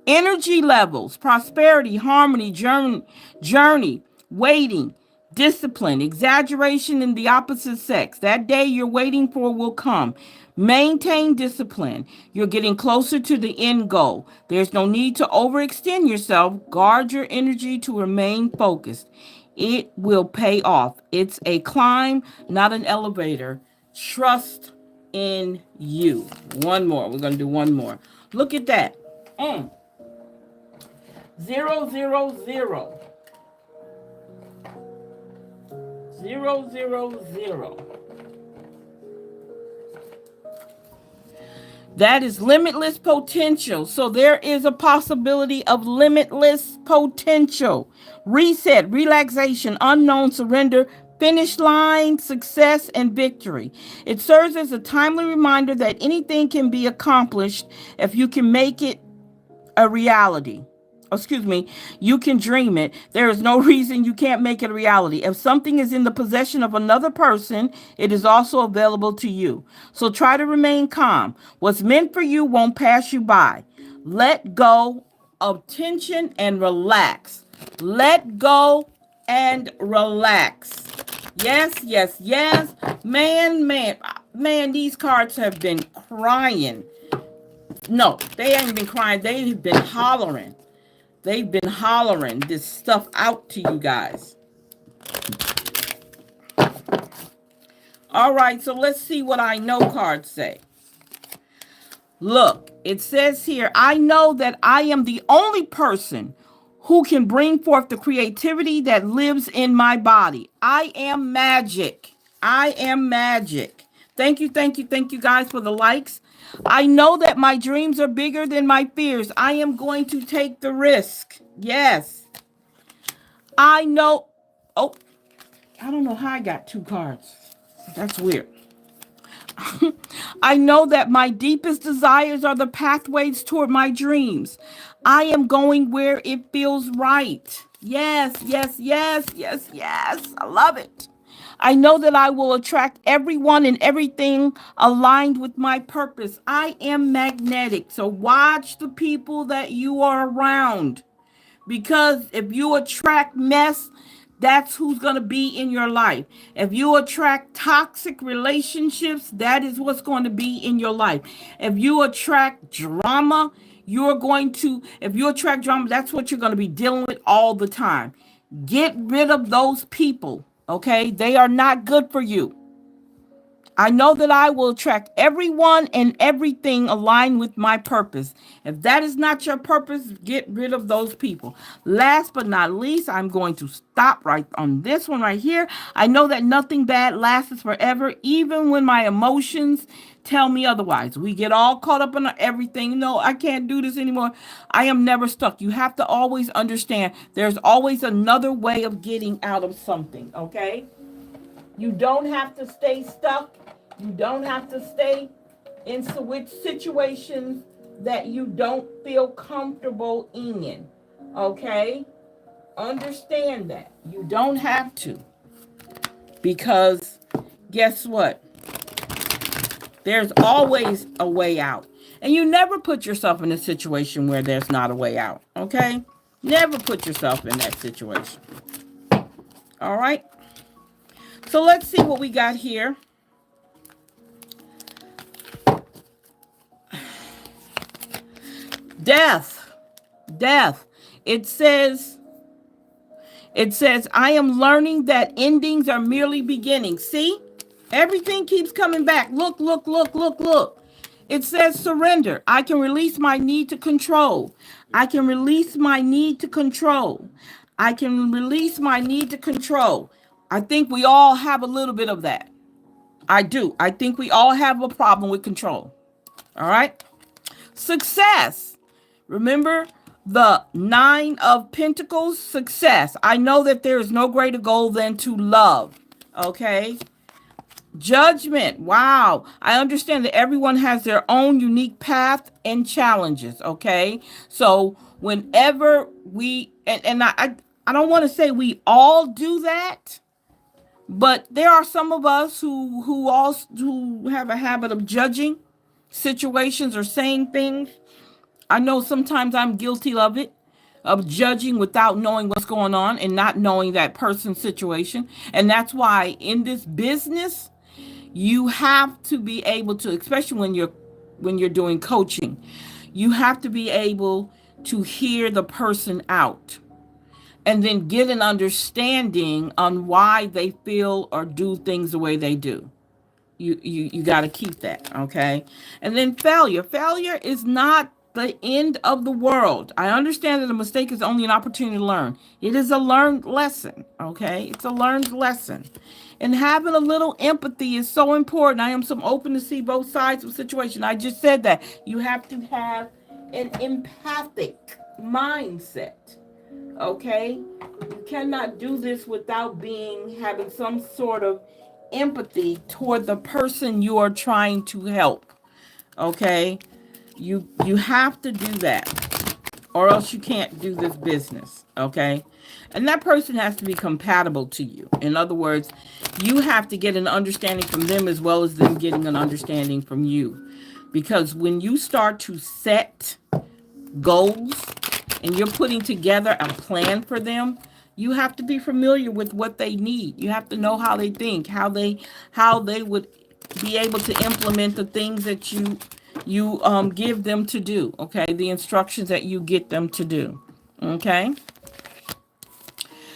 Energy levels, prosperity, harmony, journey, waiting, discipline, exaggeration in the opposite sex. That day you're waiting for will come. Maintain discipline. You're getting closer to the end goal. There's no need to overextend yourself. Guard your energy to remain focused. It will pay off. It's a climb, not an elevator. Trust in you. One more. We're going to do one more. Look at that. 000. 000. That is limitless potential. So there is a possibility of limitless potential. Reset, relaxation, unknown surrender, finish line, success, and victory. It serves as a timely reminder that anything can be accomplished if you can make it a reality. Excuse me, you can dream it. There is no reason you can't make it a reality. If something is in the possession of another person, it is also available to you. So try to remain calm. What's meant for you won't pass you by. Let go of tension and relax. Let go and relax. Yes, yes, yes. Man, these cards have been crying. No, they ain't been crying. They've been hollering. They've been hollering this stuff out to you guys. All right, so let's see what I know cards say. Look, it says here, I know that I am the only person who can bring forth the creativity that lives in my body. I am magic. I am magic. Thank you, thank you, thank you guys for the likes. I know that my dreams are bigger than my fears. I am going to take the risk. Yes. I know. Oh, I don't know how I got two cards. That's weird. I know that my deepest desires are the pathways toward my dreams. I am going where it feels right. Yes, yes, yes, yes, yes. I love it. I know that I will attract everyone and everything aligned with my purpose. I am magnetic. So watch the people that you are around. Because if you attract mess, that's who's going to be in your life. If you attract toxic relationships, that is what's going to be in your life. If you attract drama, you're going to, if you attract drama, that's what you're going to be dealing with all the time. Get rid of those people, okay? They are not good for you. I know that I will attract everyone and everything aligned with my purpose. If that is not your purpose, get rid of those people. Last but not least, I'm going to stop right on this one right here. I know that nothing bad lasts forever, even when my emotions tell me otherwise. We get all caught up in everything. No, I can't do this anymore. I am never stuck. You have to always understand there's always another way of getting out of something, okay? You don't have to stay stuck. You don't have to stay in which situations that you don't feel comfortable in. Okay? Understand that. You don't have to. Because guess what? There's always a way out. And you never put yourself in a situation where there's not a way out. Okay? Never put yourself in that situation. All right? So let's see what we got here. Death. Death. It says, I am learning that endings are merely beginnings. See? Everything keeps coming back. Look, look, look, look, look. It says surrender. I can release my need to control. I can release my need to control. I can release my need to control. I think we all have a little bit of that. I do. I think we all have a problem with control. All right? Success. Remember the 9 of Pentacles? Success. I know that there is no greater goal than to love. Okay? Judgment. Wow. I understand that everyone has their own unique path and challenges. Okay? So whenever we, and I don't want to say we all do that, but there are some of us who have a habit of judging situations or saying things. I know sometimes I'm guilty of it, of judging without knowing what's going on and not knowing that person's situation. And that's why in this business, you have to be able to, especially when you're doing coaching, you have to be able to hear the person out and then get an understanding on why they feel or do things the way they do. You got to keep that, okay? And then failure. Failure is not the end of the world. I understand that a mistake is only an opportunity to learn. It is a learned lesson, okay? It's a learned lesson. And having a little empathy is so important. I am so open to see both sides of the situation. I just said that. You have to have an empathic mindset, okay? You cannot do this without having some sort of empathy toward the person you are trying to help. Okay? You have to do that, or else you can't do this business. Okay? And that person has to be compatible to you. In other words, you have to get an understanding from them as well as them getting an understanding from you. Because when you start to set goals and you're putting together a plan for them, you have to be familiar with what they need. You have to know how they think, how they would be able to implement the things that you give them to do. Okay, the instructions that you get them to do. Okay.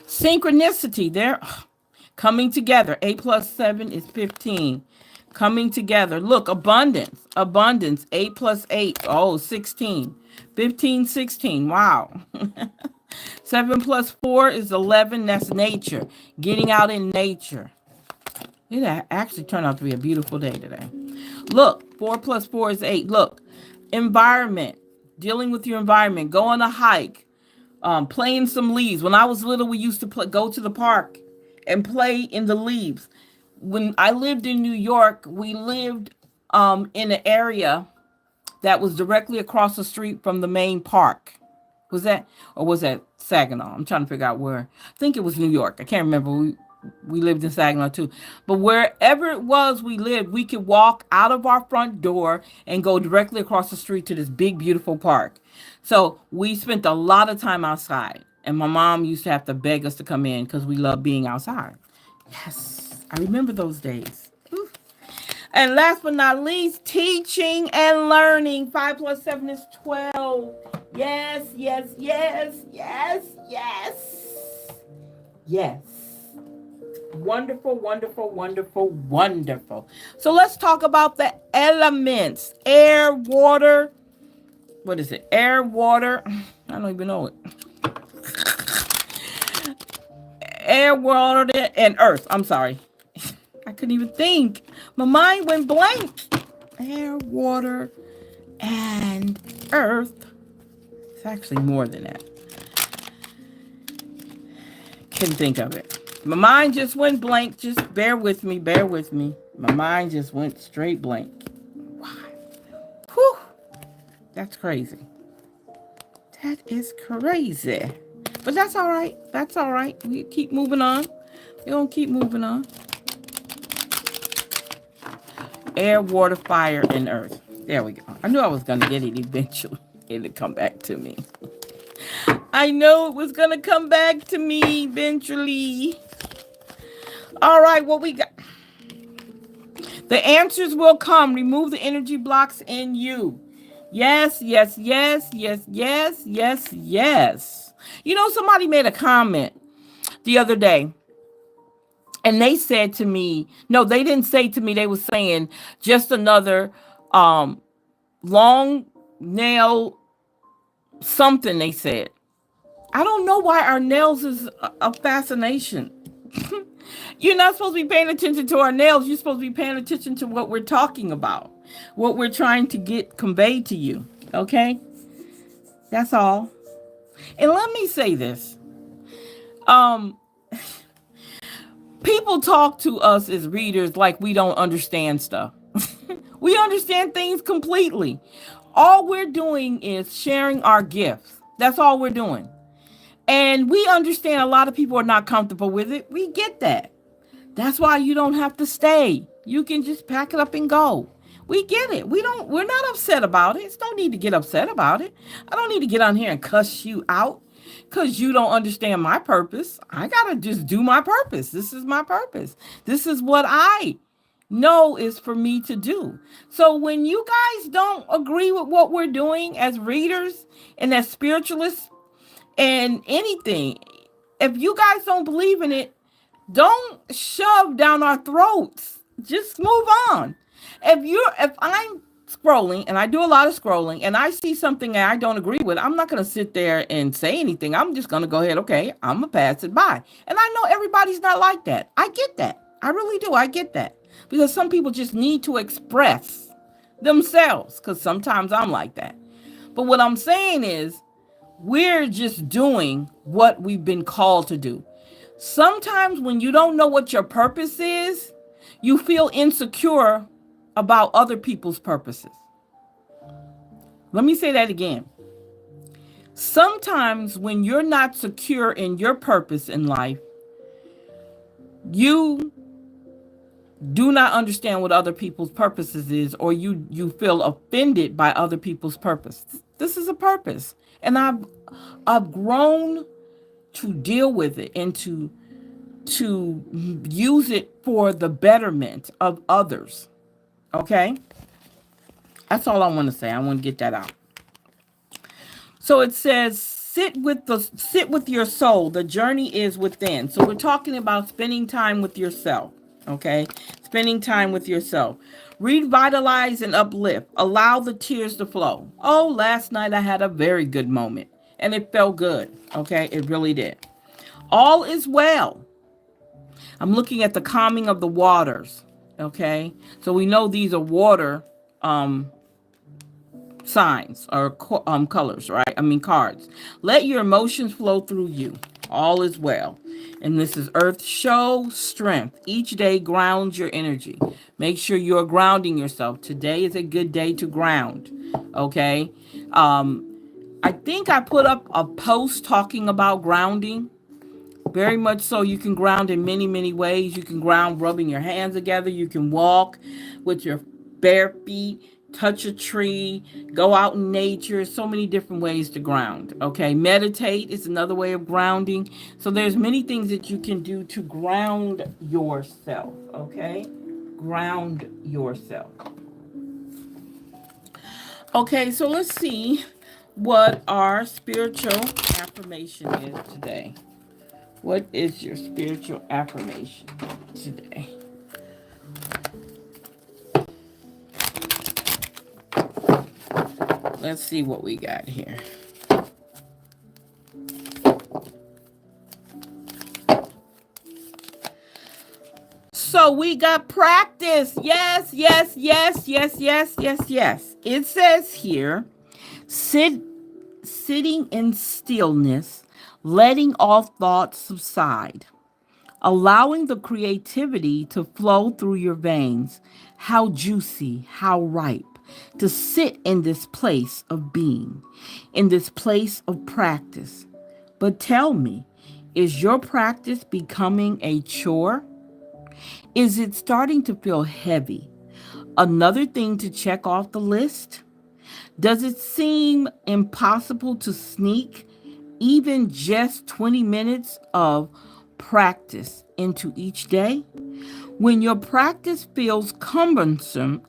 Synchronicity. They're coming together. 8 plus 7 is 15. Coming together. Look, abundance. Abundance. 8 plus 8. Oh, 16. 15, 16. Wow. 7 plus 4 is 11. That's nature. Getting out in nature. It actually turned out to be a beautiful day today. Look, 4 plus 4 is 8. Look, environment. Dealing with your environment. Go on a hike. Playing some leaves. When I was little, we used to go to the park and play in the leaves. When I lived in New York, we lived in an area that was directly across the street from the main park. Was that Saginaw? I'm trying to figure out where. I think it was New York. I can't remember. We lived in Saginaw too. But wherever it was we lived, we could walk out of our front door and go directly across the street to this big, beautiful park. So we spent a lot of time outside. And my mom used to have to beg us to come in because we loved being outside. Yes, I remember those days. Ooh. And last but not least, teaching and learning. 5 plus 7 is 12. Yes, yes, yes, yes, yes. Yes. Wonderful, wonderful, wonderful, wonderful. So let's talk about the elements. Air, water. What is it? Air, water. I don't even know it. Air, water, and earth. I'm sorry. I couldn't even think. My mind went blank. Air, water, and earth. It's actually more than that. Couldn't think of it. My mind just went blank. Just bear with me. Bear with me. My mind just went straight blank. Wow. Whew. That's crazy. That is crazy. But that's all right. That's all right. We keep moving on. We're going to keep moving on. Air, water, fire, and earth. There we go. I knew I was going to get it eventually. It'd come back to me. I know it was going to come back to me eventually. All right, what we got? The answers will come. Remove the energy blocks in you. Yes, yes, yes, yes, yes, yes, yes. You know, somebody made a comment the other day, and they said to me, no, they didn't say to me, they were saying just another long nail something, they said. I don't know why our nails is a fascination. You're not supposed to be paying attention to our nails. You're supposed to be paying attention to what we're talking about, what we're trying to get conveyed to you. Okay? That's all. And let me say this. People talk to us as readers like we don't understand stuff. We understand things completely. All we're doing is sharing our gifts. That's all we're doing. And we understand a lot of people are not comfortable with it. We get that. That's why you don't have to stay. You can just pack it up and go. We get it. We're not upset about it. It's no need to get upset about it. I don't need to get on here and cuss you out because you don't understand my purpose. I got to just do my purpose. This is my purpose. This is what I know is for me to do. So when you guys don't agree with what we're doing as readers and as spiritualists and anything, if you guys don't believe in it, don't shove down our throats. Just move on. If I'm scrolling, and I do a lot of scrolling, and I see something that I don't agree with, I'm not going to sit there and say anything. I'm just going to go ahead. Okay, I'm going to pass it by. And I know everybody's not like that. I get that. I really do. I get that. Because some people just need to express themselves. Because sometimes I'm like that. But what I'm saying is, we're just doing what we've been called to do. Sometimes when you don't know what your purpose is, you feel insecure about other people's purposes. Let me say that again. Sometimes when you're not secure in your purpose in life, you do not understand what other people's purposes is, or you feel offended by other people's purpose. This is a purpose. And I've grown to deal with it and to use it for the betterment of others. Okay? That's all I want to say. I want to get that out. So it says, sit with your soul. The journey is within. So we're talking about spending time with yourself. Okay? Spending time with yourself. Revitalize and uplift. Allow the tears to flow. Oh, last night I had a very good moment. And it felt good. Okay? It really did. All is well. I'm looking at the calming of the waters. Okay? So we know these are water signs or colors, right? I mean cards. Let your emotions flow through you. All is well. And this is Earth. Show strength. Each day grounds your energy. Make sure you're grounding yourself. Today is a good day to ground. Okay? I think I put up a post talking about grounding. Very much so. You can ground in many, many ways. You can ground rubbing your hands together. You can walk with your bare feet, touch a tree, go out in nature. So many different ways to ground. Okay. Meditate is another way of grounding. So there's many things that you can do to ground yourself. Okay. Ground yourself. Okay, so let's see what our spiritual affirmation is today. What is your spiritual affirmation today? Let's see what we got here. So we got practice. Yes, yes, yes, yes, yes, yes, yes. It says here, sitting in stillness, letting all thoughts subside, allowing the creativity to flow through your veins. How juicy, how ripe to sit in this place of being, in this place of practice. But tell me, is your practice becoming a chore? Is it starting to feel heavy? Another thing to check off the list? Does it seem impossible to sneak even just 20 minutes of practice into each day? When your practice feels cumbersome,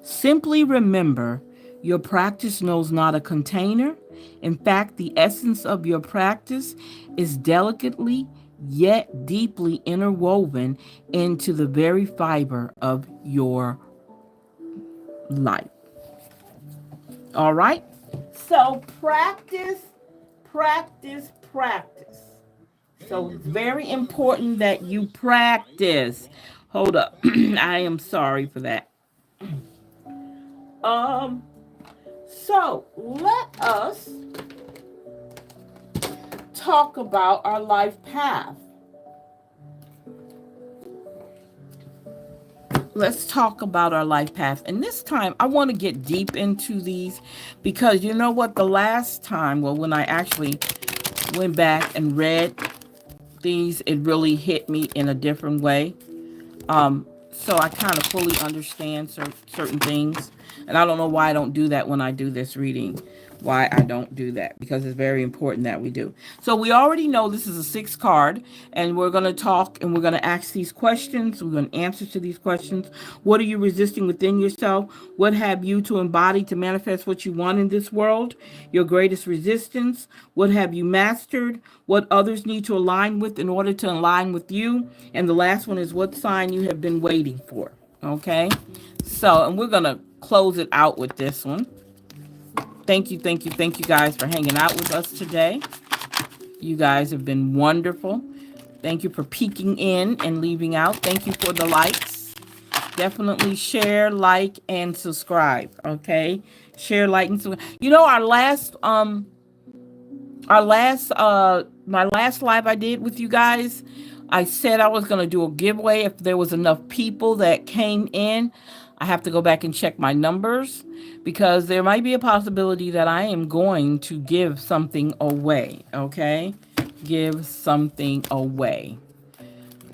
simply remember your practice knows not a container. In fact, the essence of your practice is delicately yet deeply interwoven into the very fiber of your life. All right? So practice, practice, practice. So it's very important that you practice. Hold up. I am sorry for that. Um, so let us talk about our life path. Let's talk about our life path. And this time, I want to get deep into these because you know what? The last time, well, when I actually went back and read these, it really hit me in a different way. So I kind of fully understand certain things. And I don't know why I don't do that when I do this reading. Why I don't do that, because it's very important that we do. So we already know this is a 6 card, and we're going to talk and we're going to ask these questions. We're going to answer to these questions. What are you resisting within yourself? What have you to embody to manifest what you want in this world? Your greatest resistance? What have you mastered? What others need to align with in order to align with you? And the last one is what sign you have been waiting for. Okay? So, and we're going to close it out with this one. Thank you, thank you, thank you guys for hanging out with us today. You guys have been wonderful. Thank you for peeking in and leaving out. Thank you for the likes. Definitely share, like, and subscribe. Okay? Share, like, and subscribe. You know, my last live I did with you guys, I said I was going to do a giveaway if there was enough people that came in. I have to go back and check my numbers because there might be a possibility that I am going to give something away. Okay? Give something away.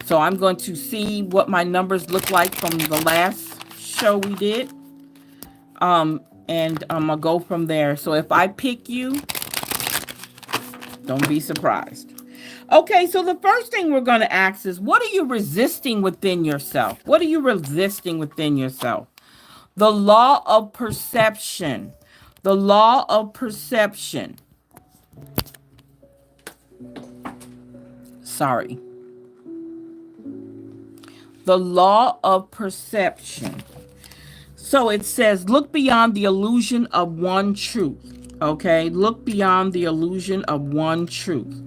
So I'm going to see what my numbers look like from the last show we did. And I'm going to go from there. So if I pick you, don't be surprised. Okay, so the first thing we're going to ask is, what are you resisting within yourself? What are you resisting within yourself? The law of perception. The law of perception. Sorry. The law of perception. So it says, look beyond the illusion of one truth. Okay, look beyond the illusion of one truth.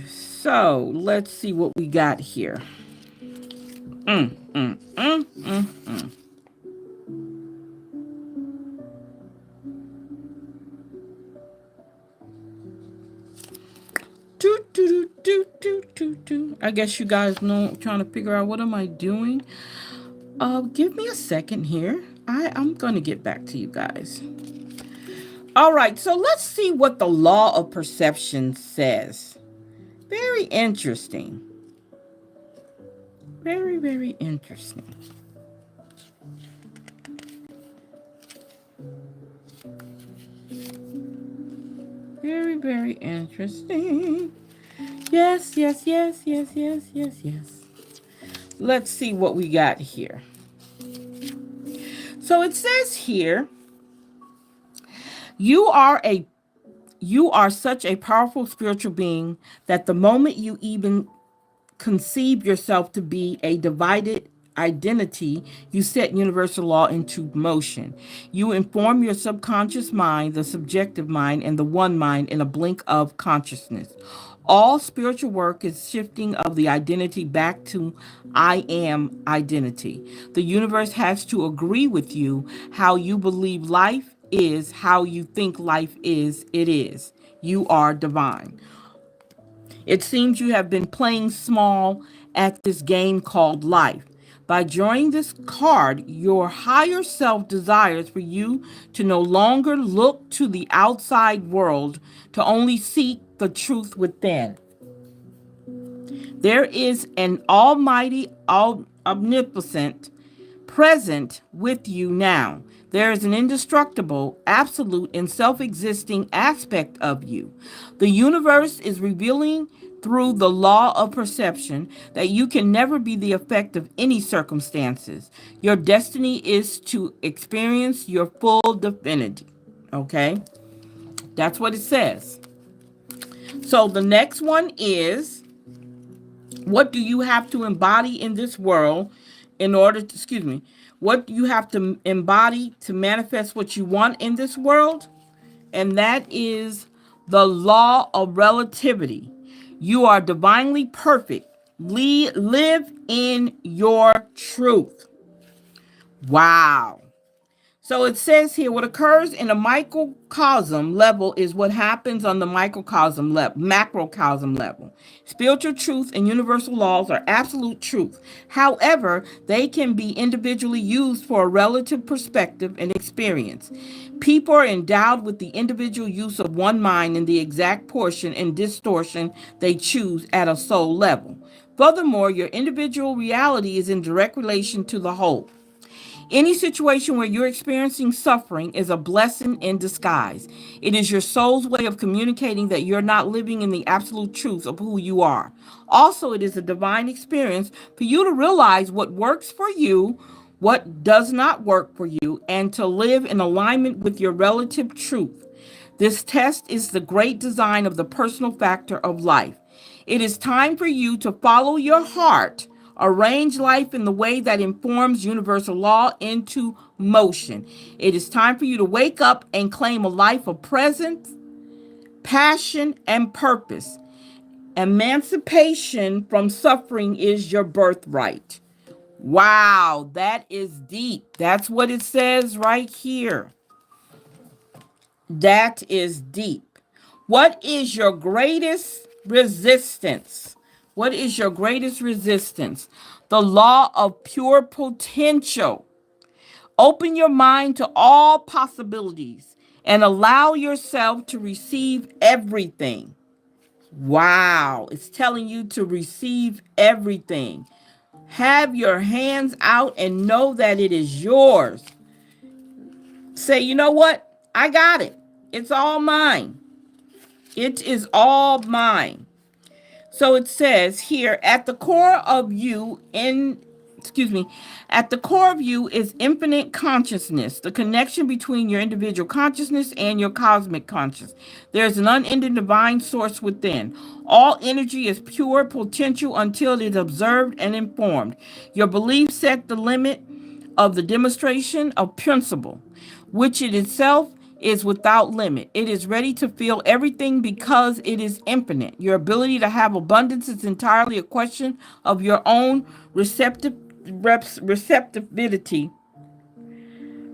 So let's see what we got here. Mm, mm, mm, mm, mm. Do, do, do, do, do, do. I guess you guys know I'm trying to figure out what am I doing. Give me a second here. I'm gonna get back to you guys. All right, so let's see what the law of perception says. Very interesting. Very, very interesting. Very, very interesting. Yes, yes, yes, yes, yes, yes, yes. Let's see what we got here. So it says here, you are a you are such a powerful spiritual being that the moment you even conceive yourself to be a divided identity, you set universal law into motion. You inform your subconscious mind, the subjective mind, and the one mind in a blink of consciousness. All spiritual work is shifting of the identity back to I am identity. The universe has to agree with you. How you believe life is, how you think life is, it is. You are divine. It seems you have been playing small at this game called life. By drawing this card, your higher self desires for you to no longer look to the outside world, to only seek the truth within. There is an almighty, omnipotent, present with you now. There is an indestructible, absolute, and self existing aspect of you. The universe is revealing through the law of perception that you can never be the effect of any circumstances. Your destiny is to experience your full divinity. Okay? That's what it says. So the next one is, what do you have to embody in this world in order to, what do you have to embody to manifest what you want in this world? And that is the law of relativity. You are divinely perfect. Live in your truth. Wow. So it says here, what occurs in a microcosm level is what happens on the microcosm level, macrocosm level. Spiritual truth and universal laws are absolute truth. However, they can be individually used for a relative perspective and experience. People are endowed with the individual use of one mind in the exact portion and distortion they choose at a soul level. Furthermore, your individual reality is in direct relation to the whole. Any situation where you're experiencing suffering is a blessing in disguise. It is your soul's way of communicating that you're not living in the absolute truth of who you are. Also, it is a divine experience for you to realize what works for you, what does not work for you, and to live in alignment with your relative truth. This test is the great design of the personal factor of life. It is time for you to follow your heart, arrange life in the way that informs universal law into motion. It is time for you to wake up and claim a life of presence, passion, and purpose. Emancipation from suffering is your birthright. Wow, that is deep. That's what it says right here. That is deep. What is your greatest resistance? What is your greatest resistance? The law of pure potential. Open your mind to all possibilities and allow yourself to receive everything. Wow, it's telling you to receive everything. Have your hands out and know that it is yours. Say, you know what? I got it. It's all mine. It is all mine. So it says here, at the core of you at the core of you is infinite consciousness, the connection between your individual consciousness and your cosmic consciousness. There's an unending divine source within. All energy is pure potential until it is observed and informed. Your beliefs set the limit of the demonstration of principle, which in itself is without limit. It is ready to feel everything because it is infinite. Your ability to have abundance is entirely a question of your own receptivity,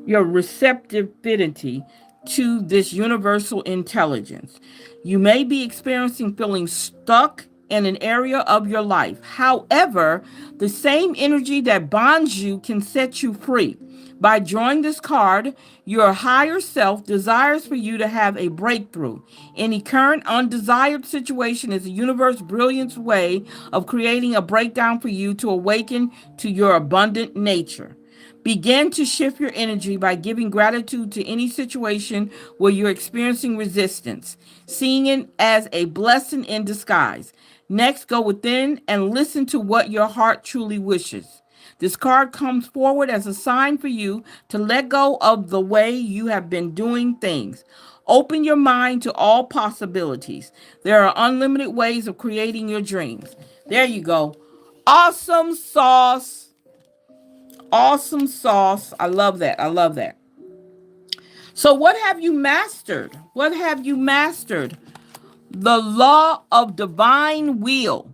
your receptivity to this universal intelligence. You may be experiencing feeling stuck in an area of your life. However, the same energy that bonds you can set you free. By drawing this card, your higher self desires for you to have a breakthrough. Any current undesired situation is the universe's brilliant way of creating a breakdown for you to awaken to your abundant nature. Begin to shift your energy by giving gratitude to any situation where you're experiencing resistance, seeing it as a blessing in disguise. Next, go within and listen to what your heart truly wishes. This card comes forward as a sign for you to let go of the way you have been doing things. Open your mind to all possibilities. There are unlimited ways of creating your dreams. There you go. Awesome sauce. Awesome sauce. I love that. I love that. So, what have you mastered? What have you mastered? The law of divine will.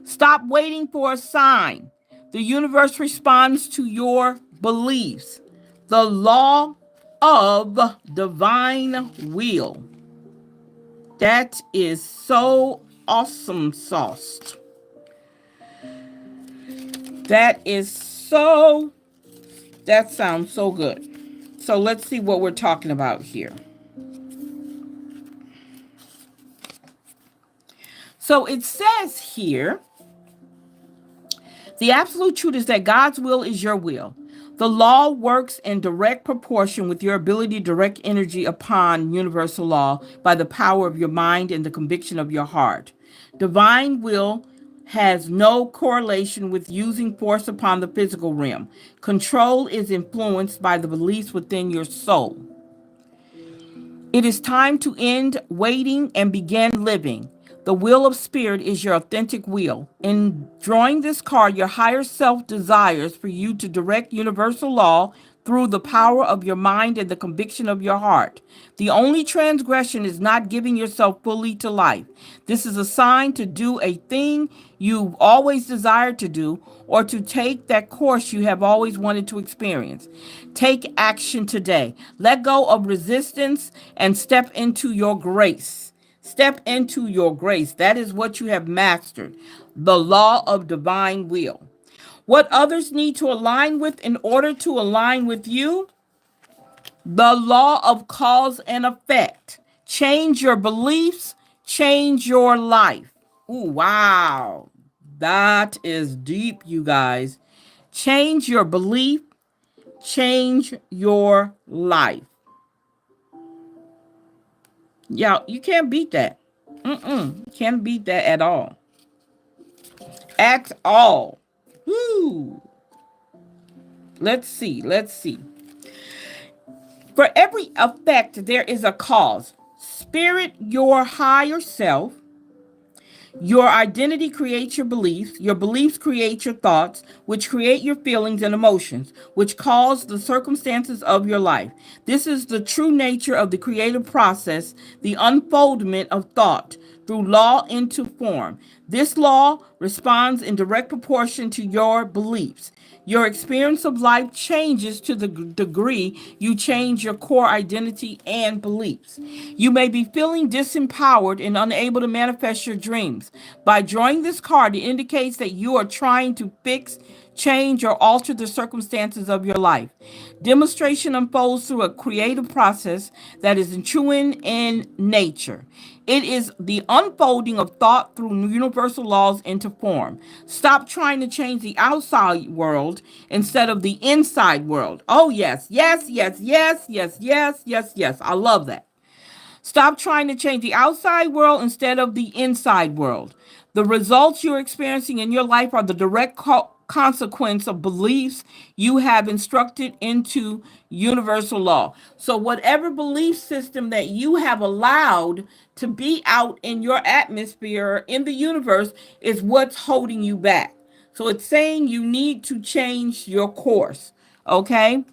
Stop waiting for a sign. The universe responds to your beliefs. The law of divine will. That is so awesome sauce. That sounds so good. So let's see what we're talking about here. So it says here, the absolute truth is that God's will is your will. The law works in direct proportion with your ability to direct energy upon universal law by the power of your mind and the conviction of your heart. Divine will has no correlation with using force upon the physical realm. Control is influenced by the beliefs within your soul. It is time to end waiting and begin living. The will of spirit is your authentic will. In drawing this card, your higher self desires for you to direct universal law through the power of your mind and the conviction of your heart. The only transgression is not giving yourself fully to life. This is a sign to do a thing you've always desired to do or to take that course you have always wanted to experience. Take action today. Let go of resistance and step into your grace. Step into your grace. That is what you have mastered. The law of divine will. What others need to align with in order to align with you? The law of cause and effect. Change your beliefs, change your life. Ooh, wow. That is deep, you guys. Change your belief, change your life. Yeah, you can't beat that. Can't beat that at all. At all. Woo. Let's see. Let's see. For every effect, there is a cause. Spirit, your higher self. Your identity creates your beliefs create your thoughts, which create your feelings and emotions, which cause the circumstances of your life. This is the true nature of the creative process, the unfoldment of thought through law into form. This law responds in direct proportion to your beliefs. Your experience of life changes to the degree you change your core identity and beliefs. You may be feeling disempowered and unable to manifest your dreams. By drawing this card, it indicates that you are trying to fix, change, or alter the circumstances of your life. Demonstration unfolds through a creative process that is true in nature. It is the unfolding of thought through universal laws into form. Stop trying to change the outside world instead of the inside world. Oh, yes, yes, yes, yes, yes, yes, yes, yes. I love that. Stop trying to change the outside world instead of the inside world. The results you're experiencing in your life are the direct consequence of beliefs you have instructed into universal law. So, whatever belief system that you have allowed to be out in your atmosphere, in the universe, is what's holding you back. So, it's saying you need to change your course. Okay?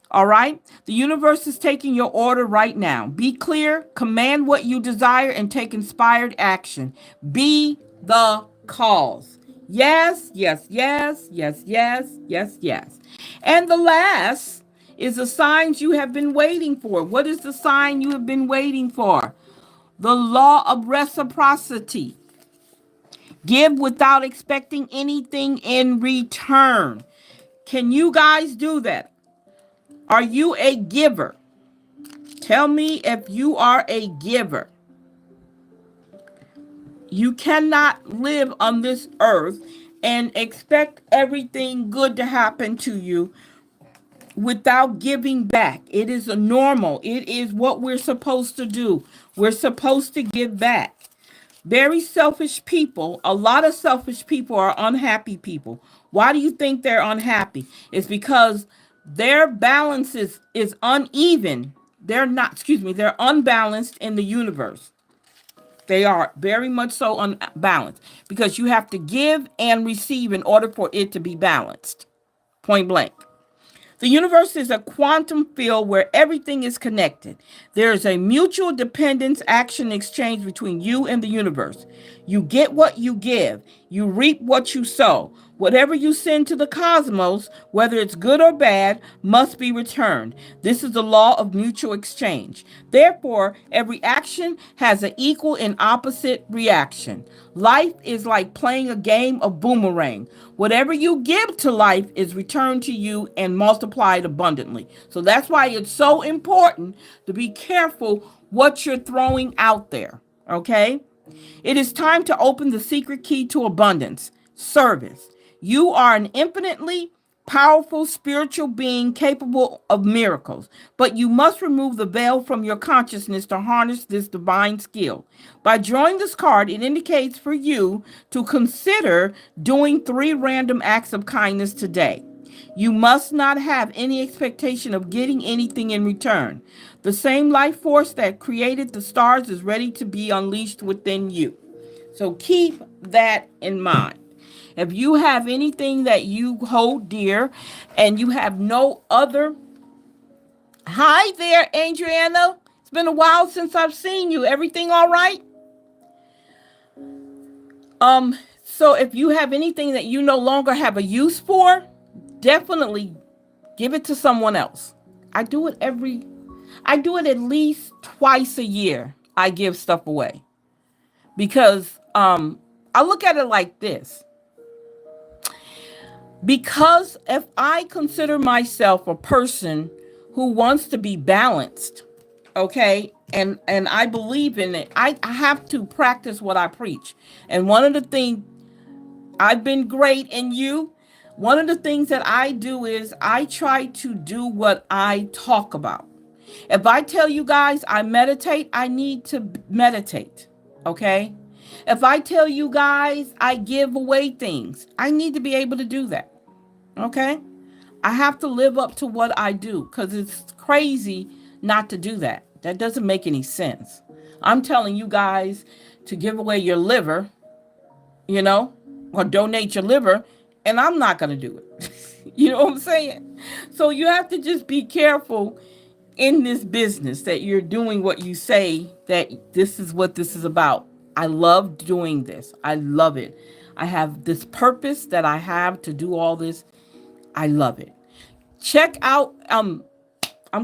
All right. The universe is taking your order right now. Be clear, command what you desire, and take inspired action. Be the cause. Yes, yes, yes, yes, yes, yes, yes. And the last is the signs you have been waiting for. What is the sign you have been waiting for? The law of reciprocity. Give without expecting anything in return. Can you guys do that? Are you a giver? Tell me if you are a giver. You cannot live on this earth and expect everything good to happen to you without giving back. It is a normal. It is what we're supposed to do. We're supposed to give back. Very selfish people, a lot of selfish people are unhappy people. Why do you think they're unhappy? It's because their balance is uneven. They're not, excuse me, they're unbalanced in the universe. They are very much so unbalanced because you have to give and receive in order for it to be balanced. Point blank. The universe is a quantum field where everything is connected. There is a mutual dependence action exchange between you and the universe. You get what you give. You reap what you sow. Whatever you send to the cosmos, whether it's good or bad, must be returned. This is the law of mutual exchange. Therefore, every action has an equal and opposite reaction. Life is like playing a game of boomerang. Whatever you give to life is returned to you and multiplied abundantly. So that's why it's so important to be careful what you're throwing out there. Okay? It is time to open the secret key to abundance: service. You are an infinitely powerful spiritual being capable of miracles, but you must remove the veil from your consciousness to harness this divine skill. By drawing this card, it indicates for you to consider doing 3 random acts of kindness today. You must not have any expectation of getting anything in return. The same life force that created the stars is ready to be unleashed within you. So keep that in mind. If you have anything that you hold dear and you have no other. Hi there, Adriana. It's been a while since I've seen you. Everything all right? So if you have anything that you no longer have a use for, definitely give it to someone else. I do it at least twice a year. I give stuff away because I look at it like this. Because if I consider myself a person who wants to be balanced, okay, and I believe in it, I have to practice what I preach. And one of the things, I've been great in you. One of the things that I do is I try to do what I talk about. If I tell you guys I meditate, I need to meditate. Okay? If I tell you guys I give away things, I need to be able to do that. Okay? I have to live up to what I do because it's crazy not to do that. That doesn't make any sense. I'm telling you guys to give away your liver, or donate your liver, and I'm not going to do it. You know what I'm saying? So you have to just be careful in this business that you're doing what you say, that this is what this is about. I love doing this. I love it. I have this purpose that I have to do all this. I love it. Check out, I'm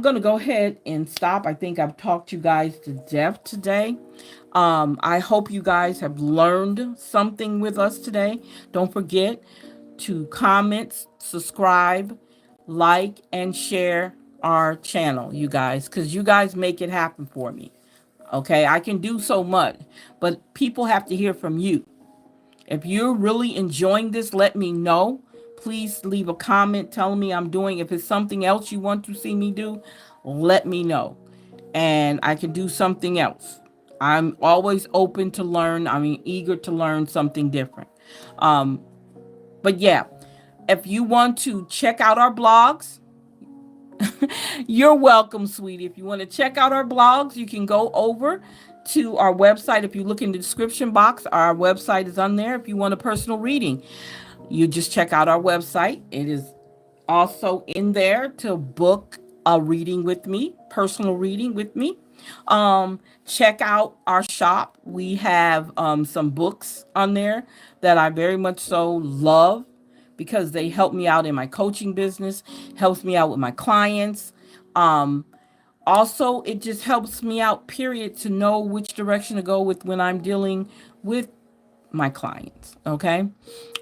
going to go ahead and stop. I think I've talked you guys to death today. I hope you guys have learned something with us today. Don't forget to comment, subscribe, like, and share our channel, you guys, because you guys make it happen for me. Okay, I can do so much, but people have to hear from you. If you're really enjoying this, let me know. Please leave a comment telling me I'm doing. If it's something else you want to see me do, let me know. And I can do something else. I'm always open to learn. I'm eager to learn something different. But yeah, if you want to check out our blogs, you're welcome, sweetie. If you want to check out our blogs, you can go over to our website. If you look in the description box, our website is on there. If you want a personal reading, you just check out our website. It is also in there to book a reading with me, personal reading with me. Check out our shop. We have some books on there that I very much so love because they help me out in my coaching business, helps me out with my clients. Also, it just helps me out, period, to know which direction to go with when I'm dealing with my clients. Okay.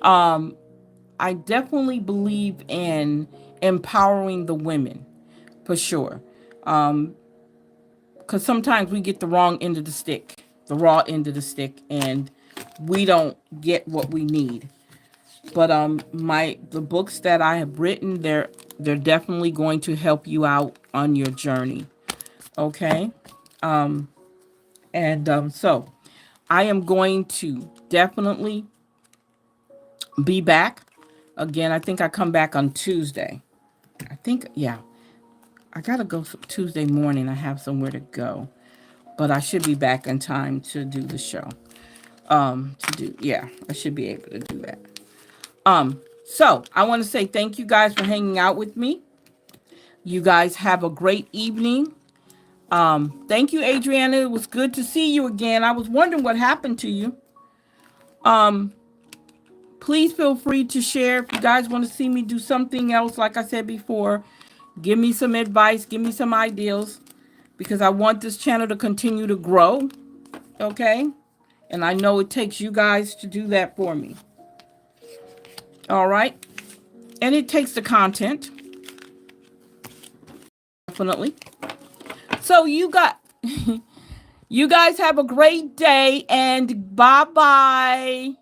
I definitely believe in empowering the women for sure. Because sometimes we get the wrong end of the stick, the raw end of the stick, and we don't get what we need. But the books that I have written, They're definitely going to help you out on your journey. Okay. So I am going to definitely be back again. I think I come back on Tuesday. I think, yeah, I got to go Tuesday morning. I have somewhere to go, but I should be back in time to do the show. Yeah, I should be able to do that. So I want to say thank you guys for hanging out with me. You guys have a great evening. Thank you, Adriana. It was good to see you again. I was wondering what happened to you. Um, please feel free to share if you guys want to see me do something else. Like I said before, give me some advice, give me some ideas, because I want this channel to continue to grow. Okay? And I know it takes you guys to do that for me. All right? And it takes the content. Definitely. So you guys have a great day and bye-bye.